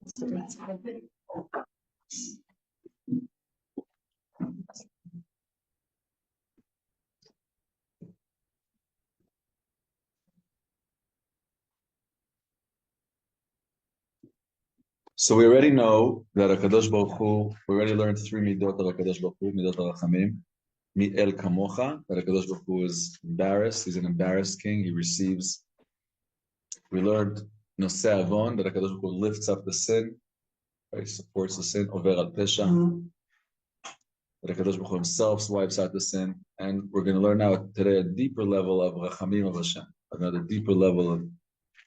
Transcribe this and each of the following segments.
So we already know that HaKadosh Baruch Hu, we already learned three midot of HaKadosh Baruch Hu, midot HaRachamim. Mi El Kamocha, that HaKadosh Baruch Hu is embarrassed, he's an embarrassed king, he receives. We learned Nosei Avon, that HaKadosh Baruch Hu lifts up the sin, right? He supports the sin, Over Al Pesha, that HaKadosh Baruch Hu himself wipes out the sin. And we're going to learn now today a deeper level of Rachamim of Hashem, another deeper level of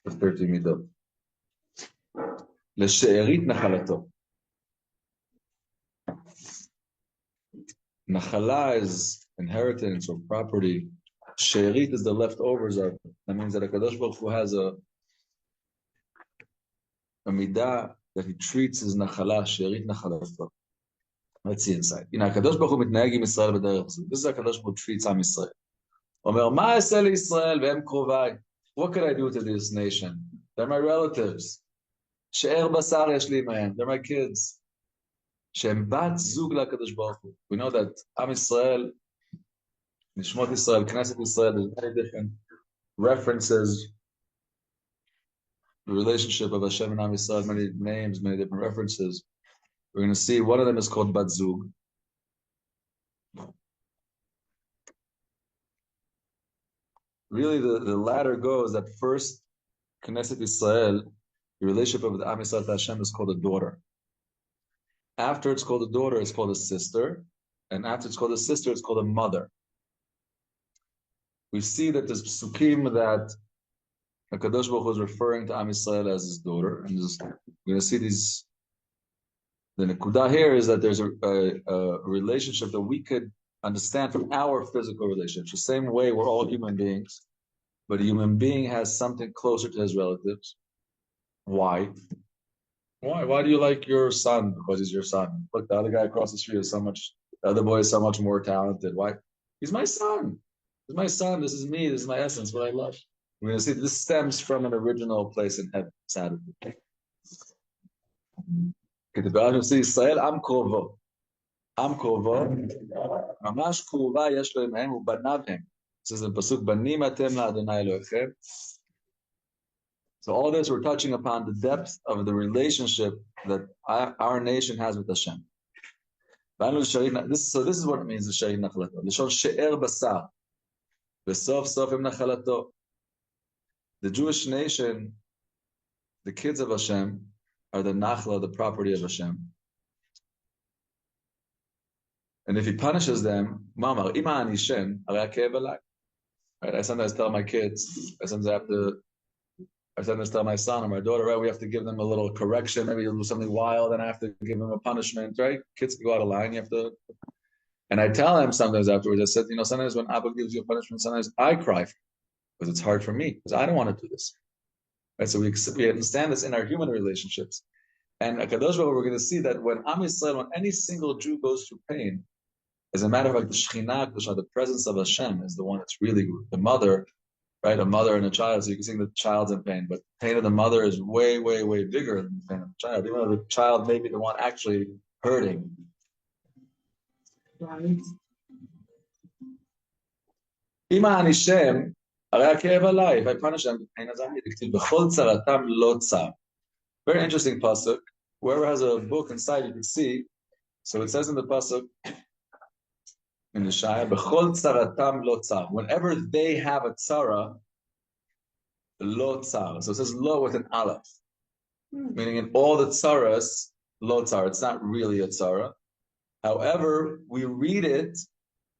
the 13 midot. L'she'erit nachalato. Nachala is inheritance or property. She'erit is the leftovers of it. That means that HaKadosh Baruch Hu has a midah that he treats his nachala, she'erit nachalato. Let's see inside. HaKadosh Baruch Hu mitnaheg im Yisrael b'derech zeh. This is how HaKadosh Baruch Hu treats Am Yisrael. Omer, ma aseh liYisrael ve'em krovai. What could I do to this nation? They're my relatives. She'er basar yesh li imahem. They're my kids. She'em bat zug LaKadosh Baruch Hu. We know that Am Yisrael, Nishmot Yisrael, Knesset Yisrael, there's many different references. The relationship of Hashem and Am Yisrael, many names, many different references. We're going to see one of them is called bat zug. Really, the latter goes that first, Knesset Yisrael, the relationship of the Am Yisrael to Hashem is called a daughter. After it's called a daughter, it's called a sister. And after it's called a sister, it's called a mother. We see that there's psukim that HaKadosh Baruch Hu is referring to Am Yisrael as his daughter. And we're going to see these. The nekudah here is that there's a relationship that we could understand from our physical relationship. The same way we're all human beings, but a human being has something closer to his relatives. Why? Why do you like your son? Because he's your son. Look, the other guy across the street is the other boy is so much more talented. Why? He's my son. He's my son. This is me. This is my essence, what I love. We're going to see this stems from an original place in heaven. Saturday. Israel, Am Krovo. Am Krovo. Mamash Krova yesh lo imahem ubanav hem. It says in Pasuk, Banim atem la'Adonai Elohechem. So all this, we're touching upon the depth of the relationship that our nation has with Hashem. So this is what it means, the she'er nachalato. L'shon she'er basar. V'sof sof im nachalato. The Jewish nation, the kids of Hashem, are the nachla, the property of Hashem. And if he punishes them, mamar, ima anishem, arei ha'ke'ev alai. Right? I sometimes tell my kids, I sometimes tell my son or my daughter, right, we have to give them a little correction, maybe you'll do something wild, and I have to give them a punishment, right? Kids can go out of line, you have to. And I tell them sometimes afterwards, I said, sometimes when Abba gives you a punishment, sometimes I cry because it's hard for me, because I don't want to do this. Right? So we understand this in our human relationships. And HaKadosh Baruch Hu, we're going to see that when Am Yisrael, when any single Jew goes through pain, as a matter of fact, the Shekhinah, the presence of Hashem is the one that's really the mother, right? A mother and a child, so you can see the child's in pain, but the pain of the mother is way, way, way bigger than the pain of the child, even though the child may be the one actually hurting. Ima anishem, arei ha'ke'ev alai. If I punish them, b'chol tzaratam lo tzar. Very interesting pasuk. Whoever has a book inside, you can see. So it says in the pasuk, in the Shaya, b'chol tzaratam lo tzar. Whenever they have a tzara, lo tzar. So it says lo with an aleph, meaning in all the tzaras, lo tzar. It's not really a tzara. However, we read it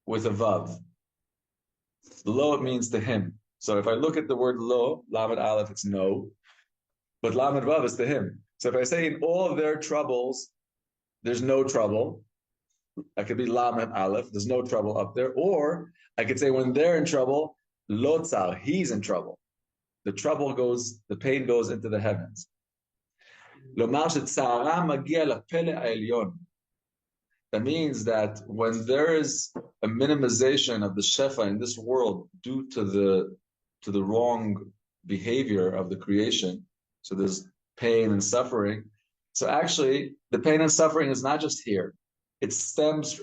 with a vav. Lo, it means to him. So if I look at the word lo, lamed aleph, it's no, but lamed vav is to him. So if I say in all of their troubles, there's no trouble, I could be lamed aleph, there's no trouble up there, or I could say when they're in trouble, lo tzar, he's in trouble. The trouble goes, the pain goes into the heavens. Lomar shetzara magia lapele ha'elyon. That means that when there is a minimization of the shefa in this world due to the wrong behavior of the creation, so there's pain and suffering, So actually, the pain and suffering is not just here. It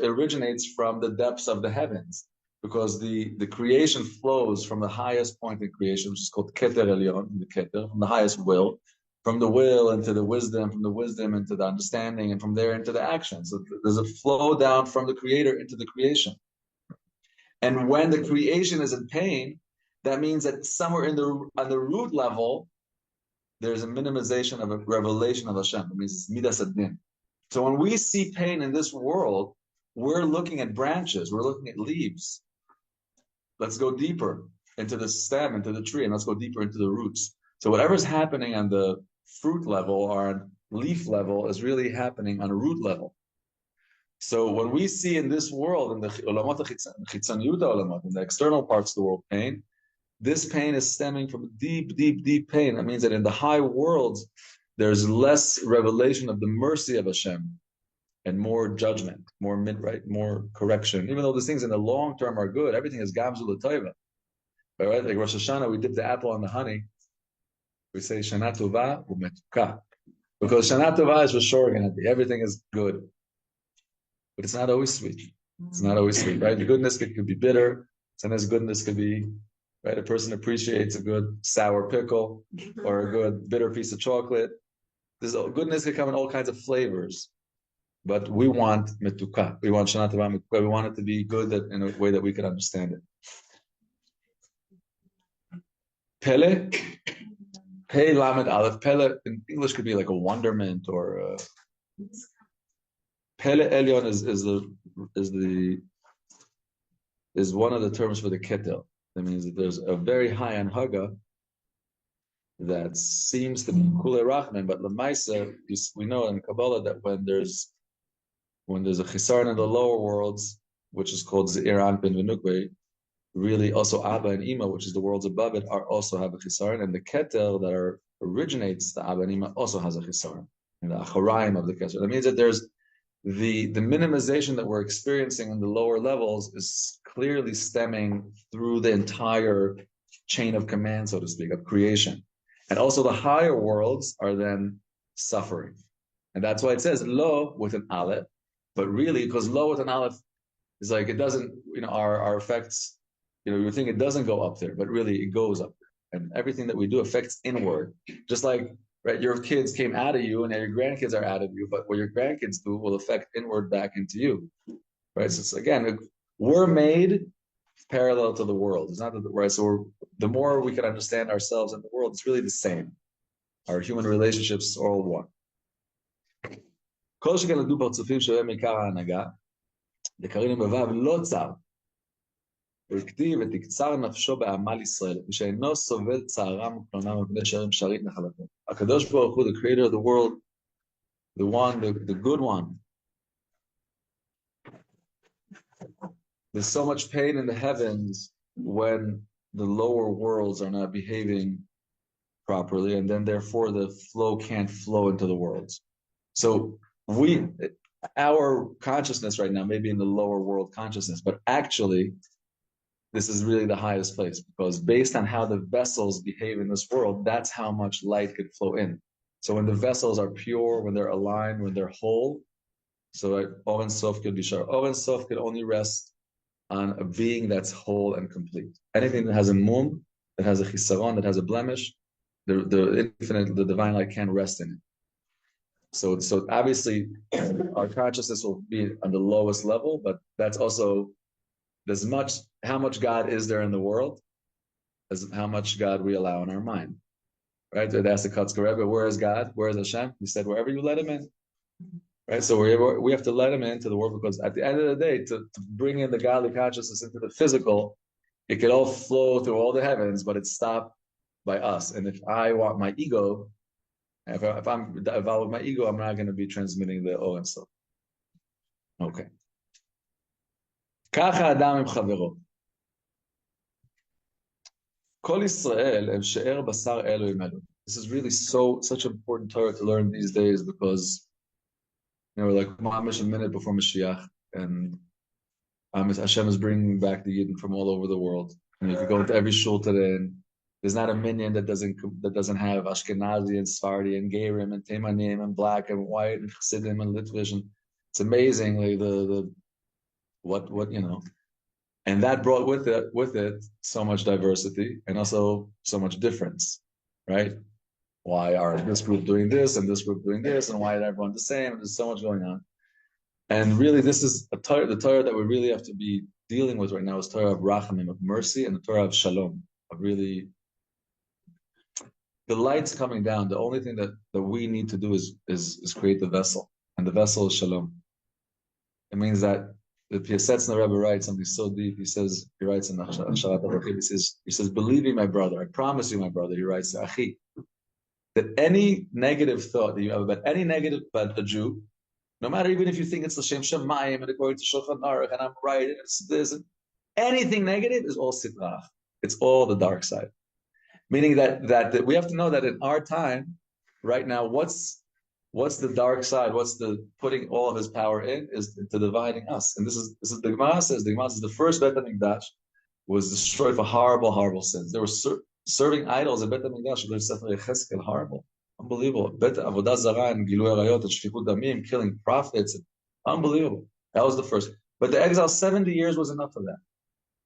originates from the depths of the heavens, because the creation flows from the highest point in creation, which is called Keter Elyon, the Keter, from the highest will, from the will into the wisdom, from the wisdom into the understanding, and from there into the action. So there's a flow down from the creator into the creation. And when the creation is in pain, that means that somewhere on the root level, there's a minimization of a revelation of Hashem. It means it's midas adin. So when we see pain in this world, we're looking at branches, we're looking at leaves. Let's go deeper into the stem, into the tree, and let's go deeper into the roots. So whatever's happening on the fruit level or on leaf level is really happening on a root level. So when we see in this world, in the olamot chitzaniyut olamot, in the external parts of the world, pain, this pain is stemming from deep, deep, deep pain. That means that in the high worlds, there's less revelation of the mercy of Hashem and more judgment, more more correction. Even though these things in the long term are good, everything is gamzu l'toiva. Right? Like Rosh Hashanah, we dip the apple on the honey. We say Shana Tova u'metuka, because Shana Tova is for sure going to be everything is good, but it's not always sweet. It's not always sweet, right? The goodness could be bitter. Sometimes goodness could be, right? A person appreciates a good sour pickle or a good bitter piece of chocolate. This goodness can come in all kinds of flavors, but we want metuka. We want Shana Tova metuka. We want it to be good in a way that we can understand it. Pele, Pei Lamed Aleph. Pele in English could be like a wonderment or Pele Elyon is one of the terms for the ketel. That means that there's a very high anhaga that seems to be kule rachman, but lemaisa we know in Kabbalah that when there's a chisaron in the lower worlds, which is called zeir anpin v'nukve, really also Abba and Ima, which is the worlds above it, are also have a chisaron, and the ketel that originates the Abba and Ima also has a chisaron, and the acharaim of the ketel. That means that there's the minimization that we're experiencing in the lower levels is clearly stemming through the entire chain of command, so to speak, of creation. And also the higher worlds are then suffering. And that's why it says lo with an aleph, but really, because lo with an aleph is like, it doesn't, our effects, you would think it doesn't go up there, but really it goes up there. And everything that we do affects inward. Just like, right, your kids came out of you and now your grandkids are out of you, but what your grandkids do will affect inward back into you. Right? So it's, again, we're made parallel to the world. It's not that, right? So the more we can understand ourselves and the world, it's really the same. Our human relationships are all one. כל שכן לדו פרצופים שבהם עיקר ההנהגה, דקרינו בבב לא צר, וכתיב ותקצר נפשו בעמל ישראל, ושאינו סובל צערם וקלונם מפני שערים שערית נחלתם. הקדוש ברוך הוא, the creator of the world, the one, the good one. There's so much pain in the heavens when the lower worlds are not behaving properly, and then therefore the flow can't flow into the worlds. So our consciousness right now may be in the lower world consciousness, but actually this is really the highest place, because based on how the vessels behave in this world, that's how much light could flow in. So when the vessels are pure, when they're aligned, when they're whole, so Oren Sof could be sure. Oren Sof could only rest on a being that's whole and complete. Anything that has a mum, that has a chisaron, that has a blemish, the infinite, the divine light can't rest in it. So obviously our consciousness will be on the lowest level, but that's also how much God is there in the world as how much God we allow in our mind. Right? They asked the Kotzker Rebbe, where is God? Where is Hashem? He said, wherever you let him in. Right? So we have to let him into the world, because at the end of the day, to bring in the godly consciousness into the physical, it could all flow through all the heavens, but it's stopped by us. And if I want my ego, if I want my ego, I'm not going to be transmitting the O and so. Okay. ככה אדם עם חברו. כל ישראל הם שאר בשר אלוהים אלוהים. This is really such an important Torah to learn these days, because we're like mamish a minute before Mashiach, and Hashem is bringing back the Yidden from all over the world. And you could go into every shul today, and There's not a minyan that doesn't have Ashkenazi and Sephardi and Gerim and Temanim and black and white and Chassidim and Litvish. And it's amazing, like the what and that brought with it so much diversity and also so much difference, right? Why are this group doing this and this group doing this, and why is everyone the same? And there's so much going on. And really, this is the Torah that we really have to be dealing with right now is Torah of Rachamim, of mercy, and the Torah of Shalom, of really the light's coming down. The only thing that we need to do is create the vessel, and the vessel is Shalom. It means that the Piasetzner Rebbe writes something so deep. He writes in the Shalat HaVakim, he says, believe me, my brother, I promise you, my brother, he writes, Achi, that any negative thought that you have about a Jew, no matter even if you think it's L'Shem Shemayim and according to Shulchan Aruch and I'm right, it's this, anything negative is all sitrach. It's all the dark side. Meaning that we have to know that in our time, right now, what's the dark side? What's the putting all of his power in is to dividing us. And this is the Gemara says the first Beit HaMikdash was destroyed for horrible, horrible sins. They were serving idols at Beit HaMikdash. There's Sefer Yechezkel, horrible, unbelievable. Bet Avodah Zarah and Gilui Arayot and Shfichut Damim, killing prophets, unbelievable. That was the first. But the exile 70 years was enough of that.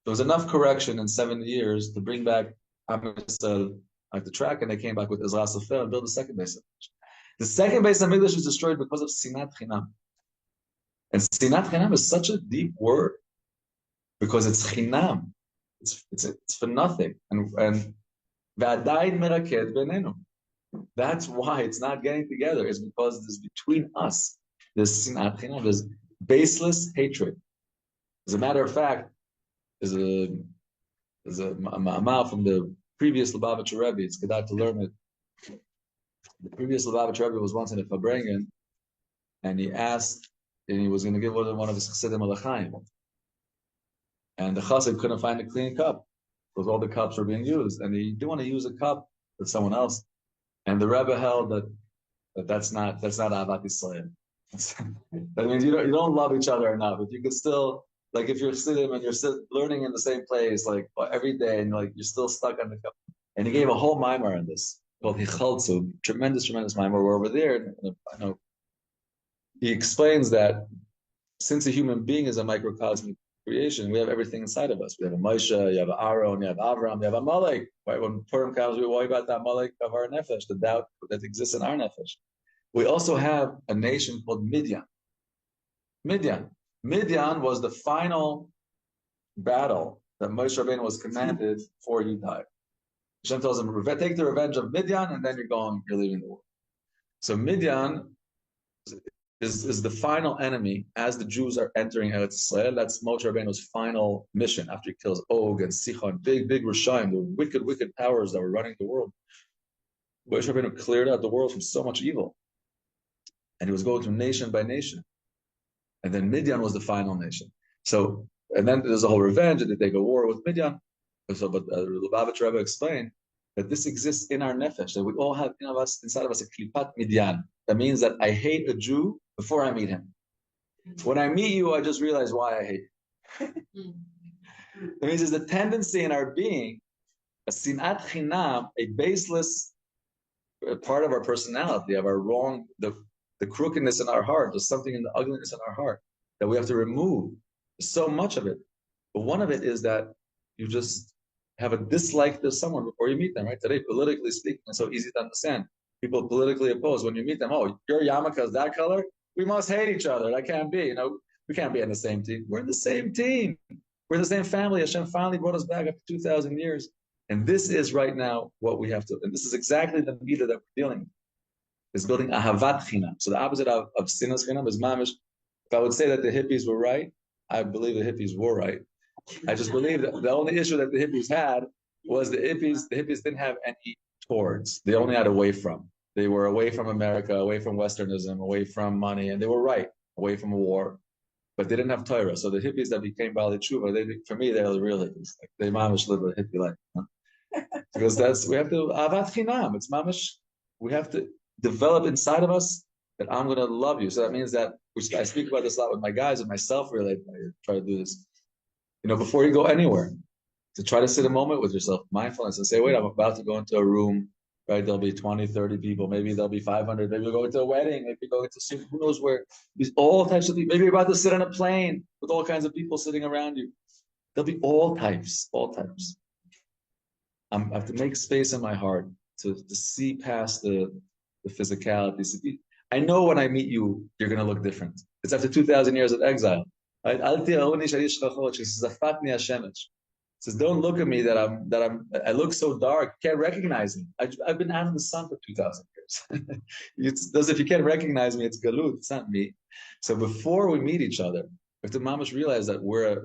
There was enough correction in 70 years to bring back Am Yisrael like the track, and they came back with Ezra Sofer and built the second base. The second base of Mikdash was destroyed because of Sinat Chinam. And Sinat Chinam is such a deep word because it's Chinam. It's for nothing. And V'adayin meraked benenu. That's why it's not getting together. It's because there's between us, there's Sinat Chinam, there's baseless hatred. As a matter of fact, there's a ma'amah from the previous Lubavitcher Rebbe. It's good to learn it. The previous Lubavitcher Rebbe was once in a Fabrengen, and he was going to give one of his chassidim a l'chaim. And the chassid couldn't find a clean cup because all the cups were being used, and he didn't want to use a cup with someone else. And the Rebbe held that's not Ahavat Yisrael. That means you don't love each other enough. If you could still, like, if you're sitting and you're learning in the same place, like every day, and like you're still stuck on the cup. And he gave a whole mimer on this called Hichaltzu, tremendous mimer. We're over there, and I know he explains that since a human being is a microcosmic creation, we have everything inside of us. We have a Moshe, you have Aaron, you have Avram, you have a Malek. Right? When Purim comes, we worry about that Malek of our nefesh, the doubt that exists in our nefesh. We also have a nation called Midian. Midian was the final battle that Moshe Rabbeinu was commanded before he died. Hashem tells him, take the revenge of Midian, and then you're leaving the world. So Midian is the final enemy as the Jews are entering Eretz Yisrael. That's Moshe Rabbeinu's final mission after he kills Og and Sichon, big Rishayim, the wicked powers that were running the world. Moshe Rabbeinu cleared out the world from so much evil. And he was going through nation by nation. And then Midian was the final nation. So, and then there's a whole revenge, and they go war with Midian. So, but Lubavitch Rebbe explained that this exists in our nefesh, that we all have inside of us a klipat Midian. That means that I hate a Jew before I meet him. When I meet you, I just realize why I hate you. That means there's a tendency in our being, a sinat chinam, a baseless part of our personality, of our wrong, the crookedness in our heart. There's something in the ugliness in our heart that we have to remove. There's so much of it. But one of it is that you just have a dislike to someone before you meet them, right? Today, politically speaking, it's so easy to understand. People politically opposed. When you meet them, oh, your yarmulke is that color? We must hate each other. That can't be. We can't be on the same team. We're in the same team. We're in the same family. Hashem finally brought us back after 2,000 years. And this is right now what we have to, and this is exactly the midah that we're dealing with, is building ahavat chinam. So the opposite of sinas chinam is mamish. If I would say that the hippies were right, I believe the hippies were right. I just believe that the only issue that the hippies had was the hippies didn't have any towards. They only had away from. They were away from America, away from Westernism, away from money, and they were right, away from war. But they didn't have Torah. So the hippies that became Bali Tshuva, for me, they're the real hippies. Like, they mamish live a hippie life. Because we have to, avat chinam, it's mamish, we have to develop inside of us that I'm going to love you. So that means that, I speak about this a lot with my guys and myself, really, I try to do this. Before you go anywhere, to try to sit a moment with yourself, mindfulness, and say, wait, I'm about to go into a room, right? There'll be 20, 30 people, maybe there'll be 500, maybe you'll go into a wedding, maybe you'll go into some, who knows where, these all types of people, maybe you're about to sit on a plane with all kinds of people sitting around you. There'll be all types, all types. I have to make space in my heart to see past the physicality. I know when I meet you, you're going to look different. It's after 2,000 years of exile. Right? Says, don't look at me I look so dark, you can't recognize me. I've been out in the sun for 2,000 years. If you can't recognize me, it's galut, it's not me. So before we meet each other, we have to mamash realize that we're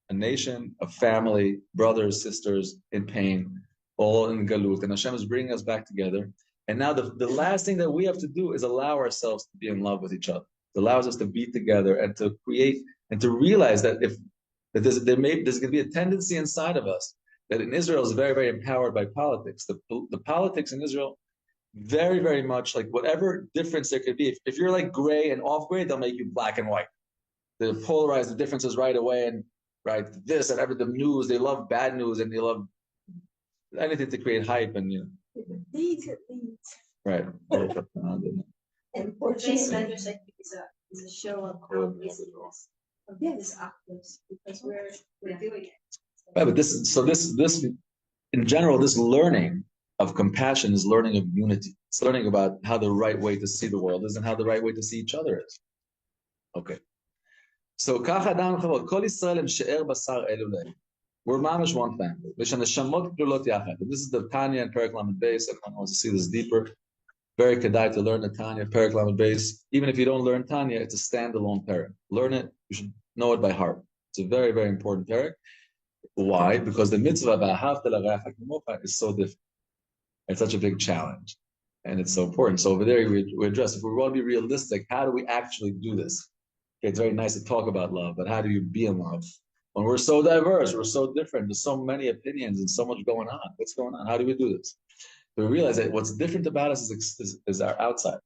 a nation, a family, brothers, sisters in pain, all in galut, and Hashem is bringing us back together. And now the last thing that we have to do is allow ourselves to be in love with each other. It allows us to be together and to create and to realize that there's going to be a tendency inside of us that in Israel is very, very empowered by politics. The politics in Israel, very, very much like whatever difference there could be. If you're like gray and off gray, they'll make you black and white. They'll polarize the differences right away, and right this and every the news. They love bad news and they love anything to create hype and right. And portraying language like is a show of how business of this actors because we're doing it. Right, but this in general, this learning of compassion is learning of unity. It's learning about how the right way to see the world is and how the right way to see each other is. Okay. So we're mamish one family. This is the Tanya and Perek Lamed Beis. Everyone wants to see this deeper. Very kedai to learn the Tanya, Perek Lamed Beis. Even if you don't learn Tanya, it's a standalone Perek. Learn it. You should know it by heart. It's a very, very important Perek. Why? Because the mitzvah is so different. It's such a big challenge. And it's so important. So over there, we address, if we want to be realistic, how do we actually do this? Okay, it's very nice to talk about love, but how do you be in love? When we're so diverse, we're so different, there's so many opinions and so much going on. What's going on? How do we do this? So we realize that what's different about us is our outside.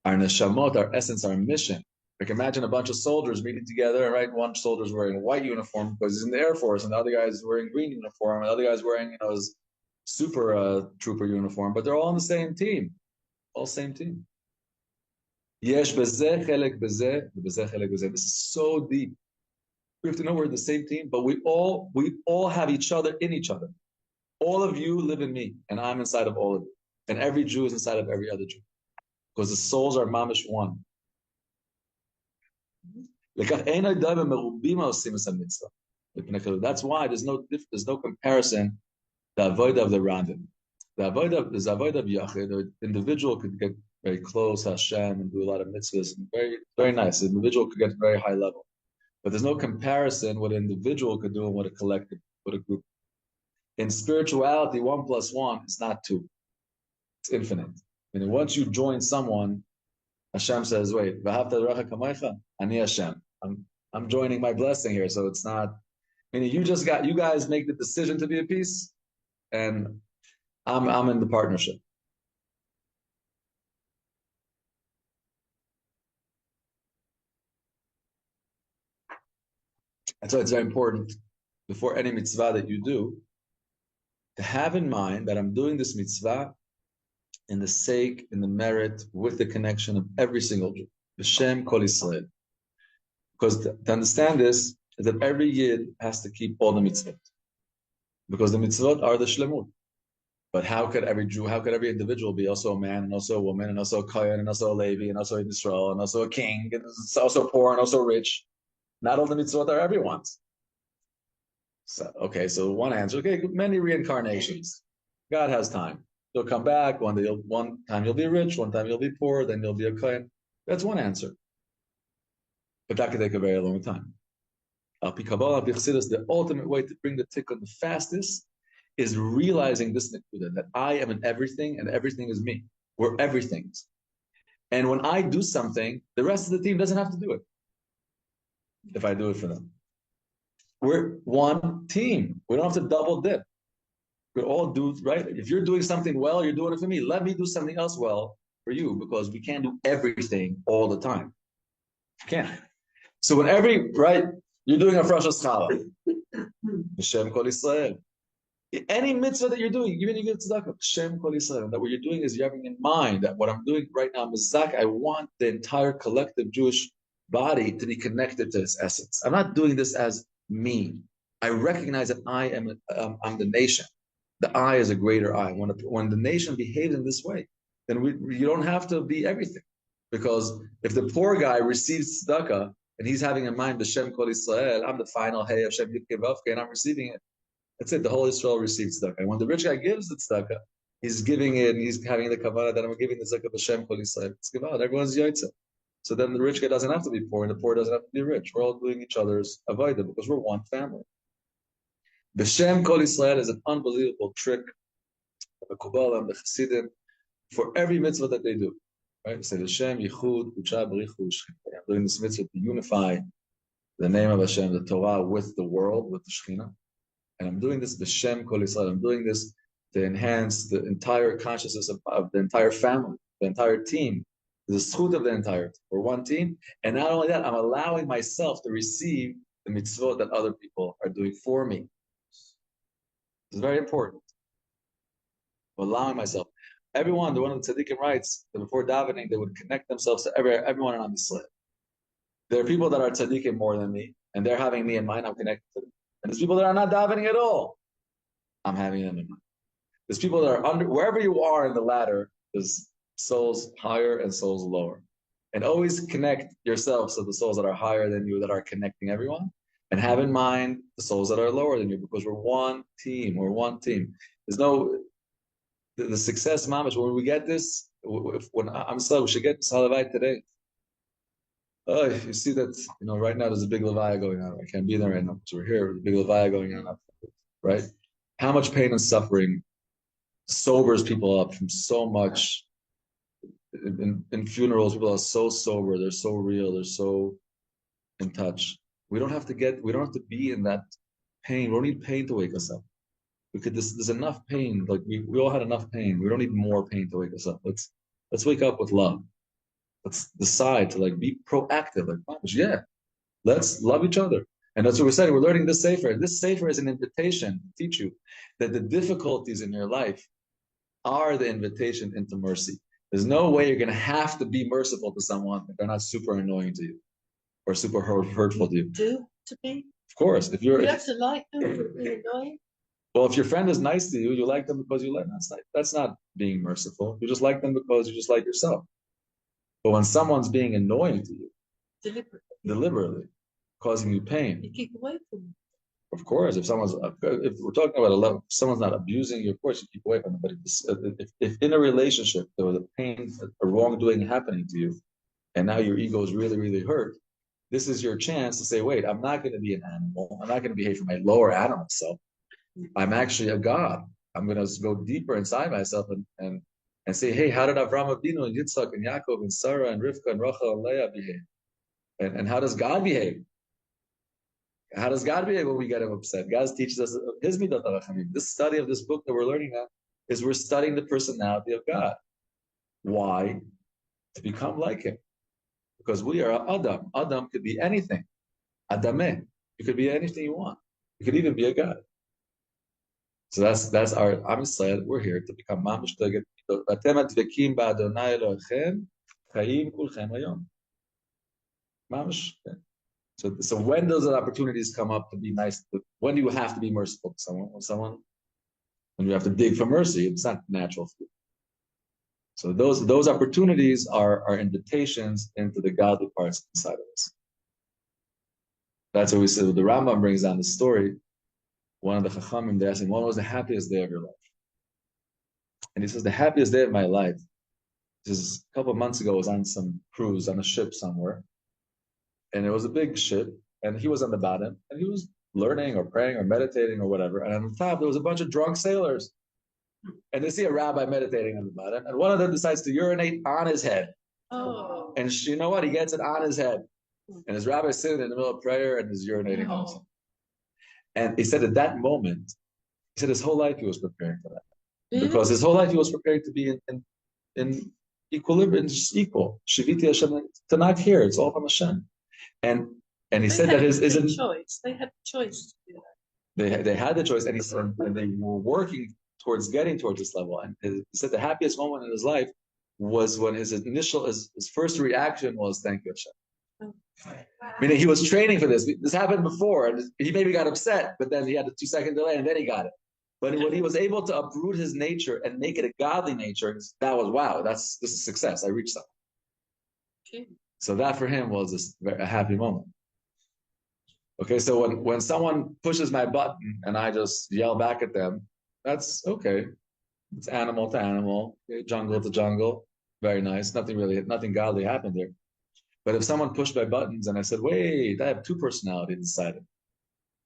Our neshamot, our essence, our mission. Like imagine a bunch of soldiers meeting together, right? One soldier's wearing a white uniform because he's in the Air Force, and the other guy's wearing green uniform, and the other guy's wearing, his super trooper uniform, but they're all on the same team. All same team. Yesh bezeh chelek bezeh, bezeh chelek bezeh. This is so deep. We have to know we're the same team, but we all have each other in each other. All of you live in me, and I'm inside of all of you. And every Jew is inside of every other Jew. Because the souls are mamish one. That's why there's no comparison to the avodah of the randim. The avodah of Yachid, the individual could get very close to Hashem and do a lot of mitzvahs. Very, very nice. The individual could get very high level. But there's no comparison what an individual could do and what a collective, what a group. In spirituality, 1 + 1 is not 2. It's infinite. And once you join someone, Hashem says, wait, ani Hashem. I'm joining my blessing here. So it's not, meaning you guys make the decision to be a piece, and I'm in the partnership. That's why it's very important before any mitzvah that you do to have in mind that I'm doing this mitzvah in the sake, in the merit, with the connection of every single Jew. B'Shem Kol Yisrael. Because to understand this is that every Yid has to keep all the mitzvot. Because the mitzvot are the shlemut. But how could every Jew, how could every individual be also a man and also a woman and also a kohen and also a Levi and also a Yisrael and also a king and also poor and also rich? Not all the mitzvot are everyone's. So, okay, so one answer, okay, many reincarnations. God has time. You'll come back, one time you'll be rich, one time you'll be poor, then you'll be a kohen. That's one answer. But that could take a very long time. The ultimate way to bring the tikkun the fastest is realizing this nekuda, that I am in everything and everything is me. We're everything. And when I do something, the rest of the team doesn't have to do it. If I do it for them. We're one team. We don't have to double dip. We all do, right? If you're doing something well, you're doing it for me. Let me do something else well for you, because we can't do everything all the time. You can't. So when You're doing a fresh challah. B'Shem Kol Yisrael. Any mitzvah that you're doing, even if you get tzedakah, B'Shem Kol Yisrael, that what you're doing is you're having in mind that what I'm doing right now, Mizak, I want the entire collective Jewish body to be connected to its essence. I'm not doing this as me. I recognize that I am I'm the nation. The I is a greater I. When the nation behaves in this way, then you don't have to be everything. Because if the poor guy receives tzedakah and he's having in mind B'Shem Kol Yisrael, I'm the final Hey of Shem Yud Vavke, and I'm receiving it. That's it. The whole Israel receives tzedakah. And when the rich guy gives the tzedakah, he's giving it, and he's having the kavanah that I'm giving the tzedakah B'Shem Kol Yisrael. It's kavanah. Everyone's yotzeh. So then the rich guy doesn't have to be poor, and the poor doesn't have to be rich. We're all doing each other's avodah because we're one family. B'Shem Kol Yisrael is an unbelievable trick of the Kabbalah and the Chassidim for every mitzvah that they do. Right? Say Hashem Yichud Kucha B'Richu Shechina. I'm doing this mitzvah to unify the name of Hashem, the Torah, with the world, with the Shechina. And I'm doing this B'Shem Kol Yisrael. I'm doing this to enhance the entire consciousness of the entire family, the entire team, the zchut of the entire team. We're one team. And not only that, I'm allowing myself to receive the mitzvot that other people are doing for me. It's very important. I'm allowing myself. Everyone, the one of the tzaddikim writes that before davening, they would connect themselves to everyone in Am Yisrael. There are people that are tzaddikim more than me, and they're having me in mind. I'm connected to them. And there's people that are not davening at all. I'm having them in mind. There's people that are wherever you are in the ladder, there's souls higher and souls lower. And always connect yourself to the souls that are higher than you, that are connecting everyone. And have in mind the souls that are lower than you, because we're one team. We're one team. There's no the success, mamish. When we get this, when I'm sorry, we should get this halavai today. Oh, you see that, right now there's a big levaya going on. I can't be there right now because we're here. There's a big levaya going on, right? How much pain and suffering sobers people up from so much. In funerals, people are so sober, they're so real, they're so in touch. We don't have to be in that pain. We don't need pain to wake us up. There's enough pain. Like we all had enough pain. We don't need more pain to wake us up. Let's wake up with love. Let's decide to be proactive. Let's love each other. And that's what we're saying. We're learning this sefer. This sefer is an invitation to teach you that the difficulties in your life are the invitation into mercy. There's no way you're going to have to be merciful to someone if they're not super annoying to you or super hurtful to you. Do to be? Of course. You have to like them for being annoying? Well, if your friend is nice to you, you like them because you like them. That's not being merciful. You just like them because you just like yourself. But when someone's being annoying to you, deliberately causing you pain, you keep away from them. Of course, if we're talking about a level, if someone's not abusing you, of course you keep away from them. But if in a relationship there was a pain, a wrongdoing happening to you, and now your ego is really, really hurt, this is your chance to say, wait, I'm not going to be an animal. I'm not going to behave for my lower animal self. I'm actually a God. I'm going to go deeper inside myself and say, hey, how did Avraham Avinu and Yitzchak and Yaakov and Sarah and Rivka and Rachel and Leah behave? And how does God behave? How does God behave when we get him upset? God teaches us his midat harachamim. This study of this book that we're learning now is we're studying the personality of God. Why? To become like him. Because we are Adam. Adam could be anything. Adameh. You could be anything you want. You could even be a God. So that's our Am Yisrael. We're here to become mamish deged. Atem advekim ba'Adonai Elohechem chayim kulchem hayom. Mamish. So when those opportunities come up to be nice, when do you have to be merciful to someone? When you have to dig for mercy, it's not natural for you. So those opportunities are invitations into the godly parts inside of us. That's what we said. The Rambam brings down the story. One of the Chachamim, they asked him, what was the happiest day of your life? And he says, the happiest day of my life, this is a couple of months ago, I was on some cruise on a ship somewhere. And it was a big ship, and he was on the bottom, and he was learning or praying or meditating or whatever. And on the top, there was a bunch of drunk sailors. And they see a rabbi meditating on the bottom, and one of them decides to urinate on his head. Oh. And you know what? He gets it on his head. And his rabbi is sitting in the middle of prayer and is urinating on his head. And he said at that moment, he said his whole life he was preparing for that. Mm-hmm. Because his whole life he was preparing to be in equilibrium, just equal. Shiviti Hashem, to not hear, it's all from Hashem. And And he said that his choice. They had the choice to do that. They had the choice, and he said, and they were working towards getting towards this level. And he said the happiest moment in his life was when his first reaction was, "Thank you, Hashem." Meaning he was training for this. This happened before, and he maybe got upset, but then he had a 2-second delay, and then he got it. But when he was able to uproot his nature and make it a godly nature, that was wow. This is success. I reached something. So that for him was a happy moment. Okay, so when someone pushes my button and I just yell back at them, that's okay. It's animal to animal, jungle to jungle. Very nice. Nothing godly happened there. But if someone pushed my buttons and I said, wait, I have two personalities inside of me.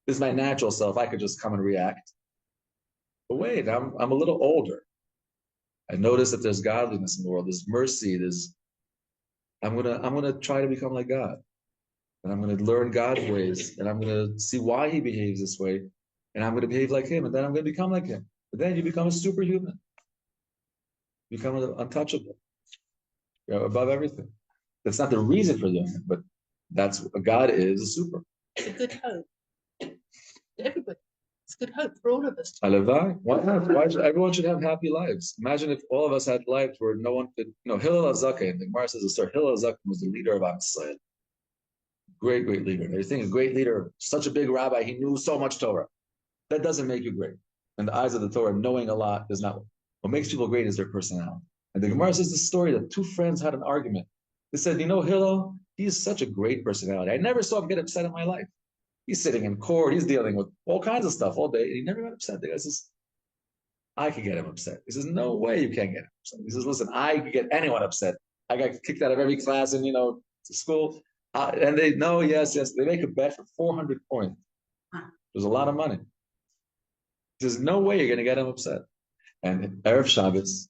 This is my natural self. I could just come and react. But wait, I'm a little older. I notice that there's godliness in the world. There's mercy. I'm gonna try to become like God. And I'm going to learn God's ways, and I'm going to see why he behaves this way, and I'm going to behave like him, and then I'm going to become like him. But then you become a superhuman. You become untouchable. You're above everything. That's not the reason for doing it, but that's what God is, a super. It's a good hope. Everybody. It's good hope for all of us. Why not? Everyone should have happy lives. Imagine if all of us had lives where no one could, Hillel HaZaken, the Gemara says the story, Hillel HaZaken was the leader of Am Yisrael. Great leader. They think a great leader, such a big rabbi, he knew so much Torah. That doesn't make you great. In the eyes of the Torah, knowing a lot does not. What makes people great is their personality. And the Gemara says this story that two friends had an argument. They said, Hillel, he's such a great personality. I never saw him get upset in my life. He's sitting in court, he's dealing with all kinds of stuff all day, and he never got upset. The guy says, I could get him upset. He says, no way you can't get him upset. He says, listen, I could get anyone upset. I got kicked out of every class in, school. And they know, yes, they make a bet for 400 points. There's a lot of money. There's no way you're going to get him upset. And Erev Shabbos,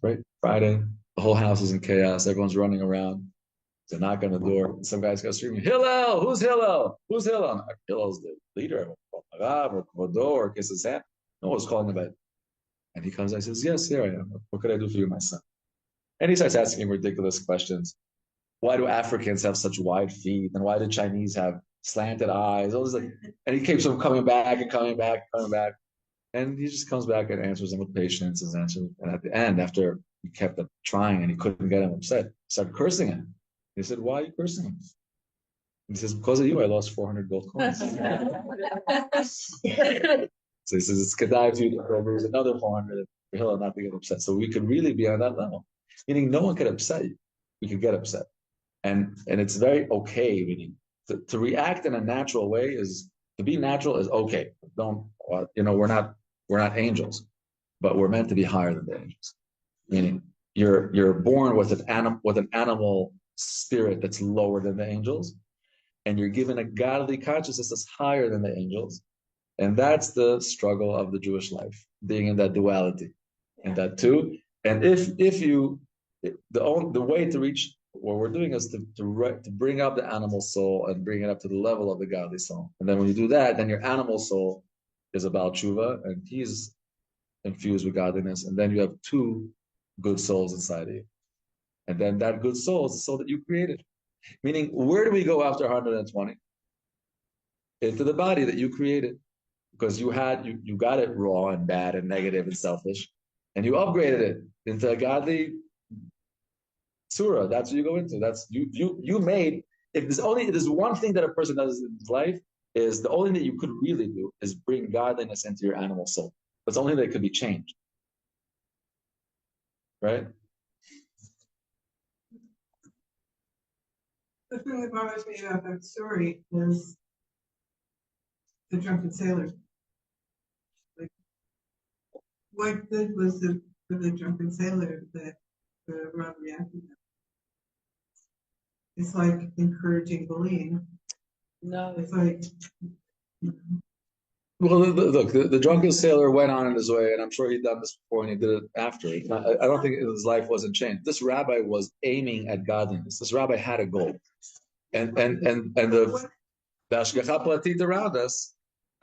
right? Friday, the whole house is in chaos. Everyone's running around. There's a knock on the door. And some guys go screaming, Hillel! Who's Hillel? Who's Hillel? Hillel's the leader of Rav or Kvodo or Kisses. No one's calling him back. And he comes and says, yes, here I am. What could I do for you, my son? And he starts asking him ridiculous questions. Why do Africans have such wide feet? And why do Chinese have slanted eyes? And he keeps on coming back. And he just comes back and answers them with patience. And at the end, after he kept trying and he couldn't get him upset, he started cursing him. He said, why are you cursing him? And he says, because of you, I lost 400 gold coins. So he says, it's kedai for you to lose another 400 for Hillel not to get upset. So we could really be on that level. Meaning no one could upset you. We could get upset. And it's very okay, meaning to react in a natural way is, to be natural is okay. We're not angels, but we're meant to be higher than the angels. Meaning you're born with an animal spirit that's lower than the angels, and you're given a godly consciousness that's higher than the angels. And that's the struggle of the Jewish life, being in that duality, and that too. And the way to reach what we're doing is to bring up the animal soul and bring it up to the level of the godly soul. And then when you do that, then your animal soul is about tshuva, and he's infused with godliness. And then you have two good souls inside of you. And then that good soul is the soul that you created. Meaning, where do we go after 120? Into the body that you created. Because you got it raw and bad and negative and selfish, and you upgraded it into a godly surah. That's what you go into. That's you made. If there's one thing that a person does in his life, is the only thing that you could really do is bring godliness into your animal soul. That's the only thing that could be changed. Right? The thing that bothers me about that story is the drunken sailor. Like, what good was it for the drunken sailor that the Rav reacted? It's like encouraging bullying. No, it's like. Well, look, the drunken sailor went on in his way, and I'm sure he'd done this before, and he did it after. I don't think his life wasn't changed. This rabbi was aiming at godliness. This rabbi had a goal, and the Ashgacha Platit around us.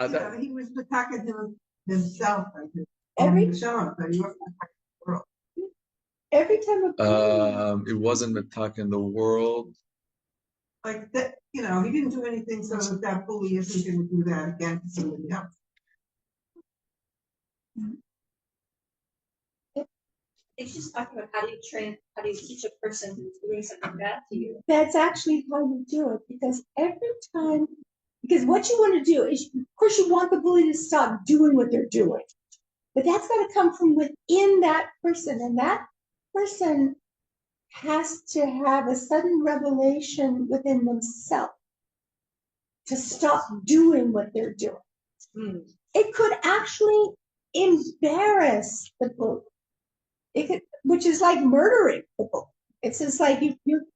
Yeah, he was attacking himself. Every time it wasn't attacking the world. Like that, he didn't do anything so that bully isn't gonna do that again to somebody else. It's just talking about how do you teach a person who's doing something bad to you? That's actually how you do it, because what you want to do is, of course, you want the bully to stop doing what they're doing, but that's got to come from within that person, and that person has to have a sudden revelation within themselves to stop doing what they're doing. It could actually embarrass the bully. It could, which is like murdering the bully. It's just like you.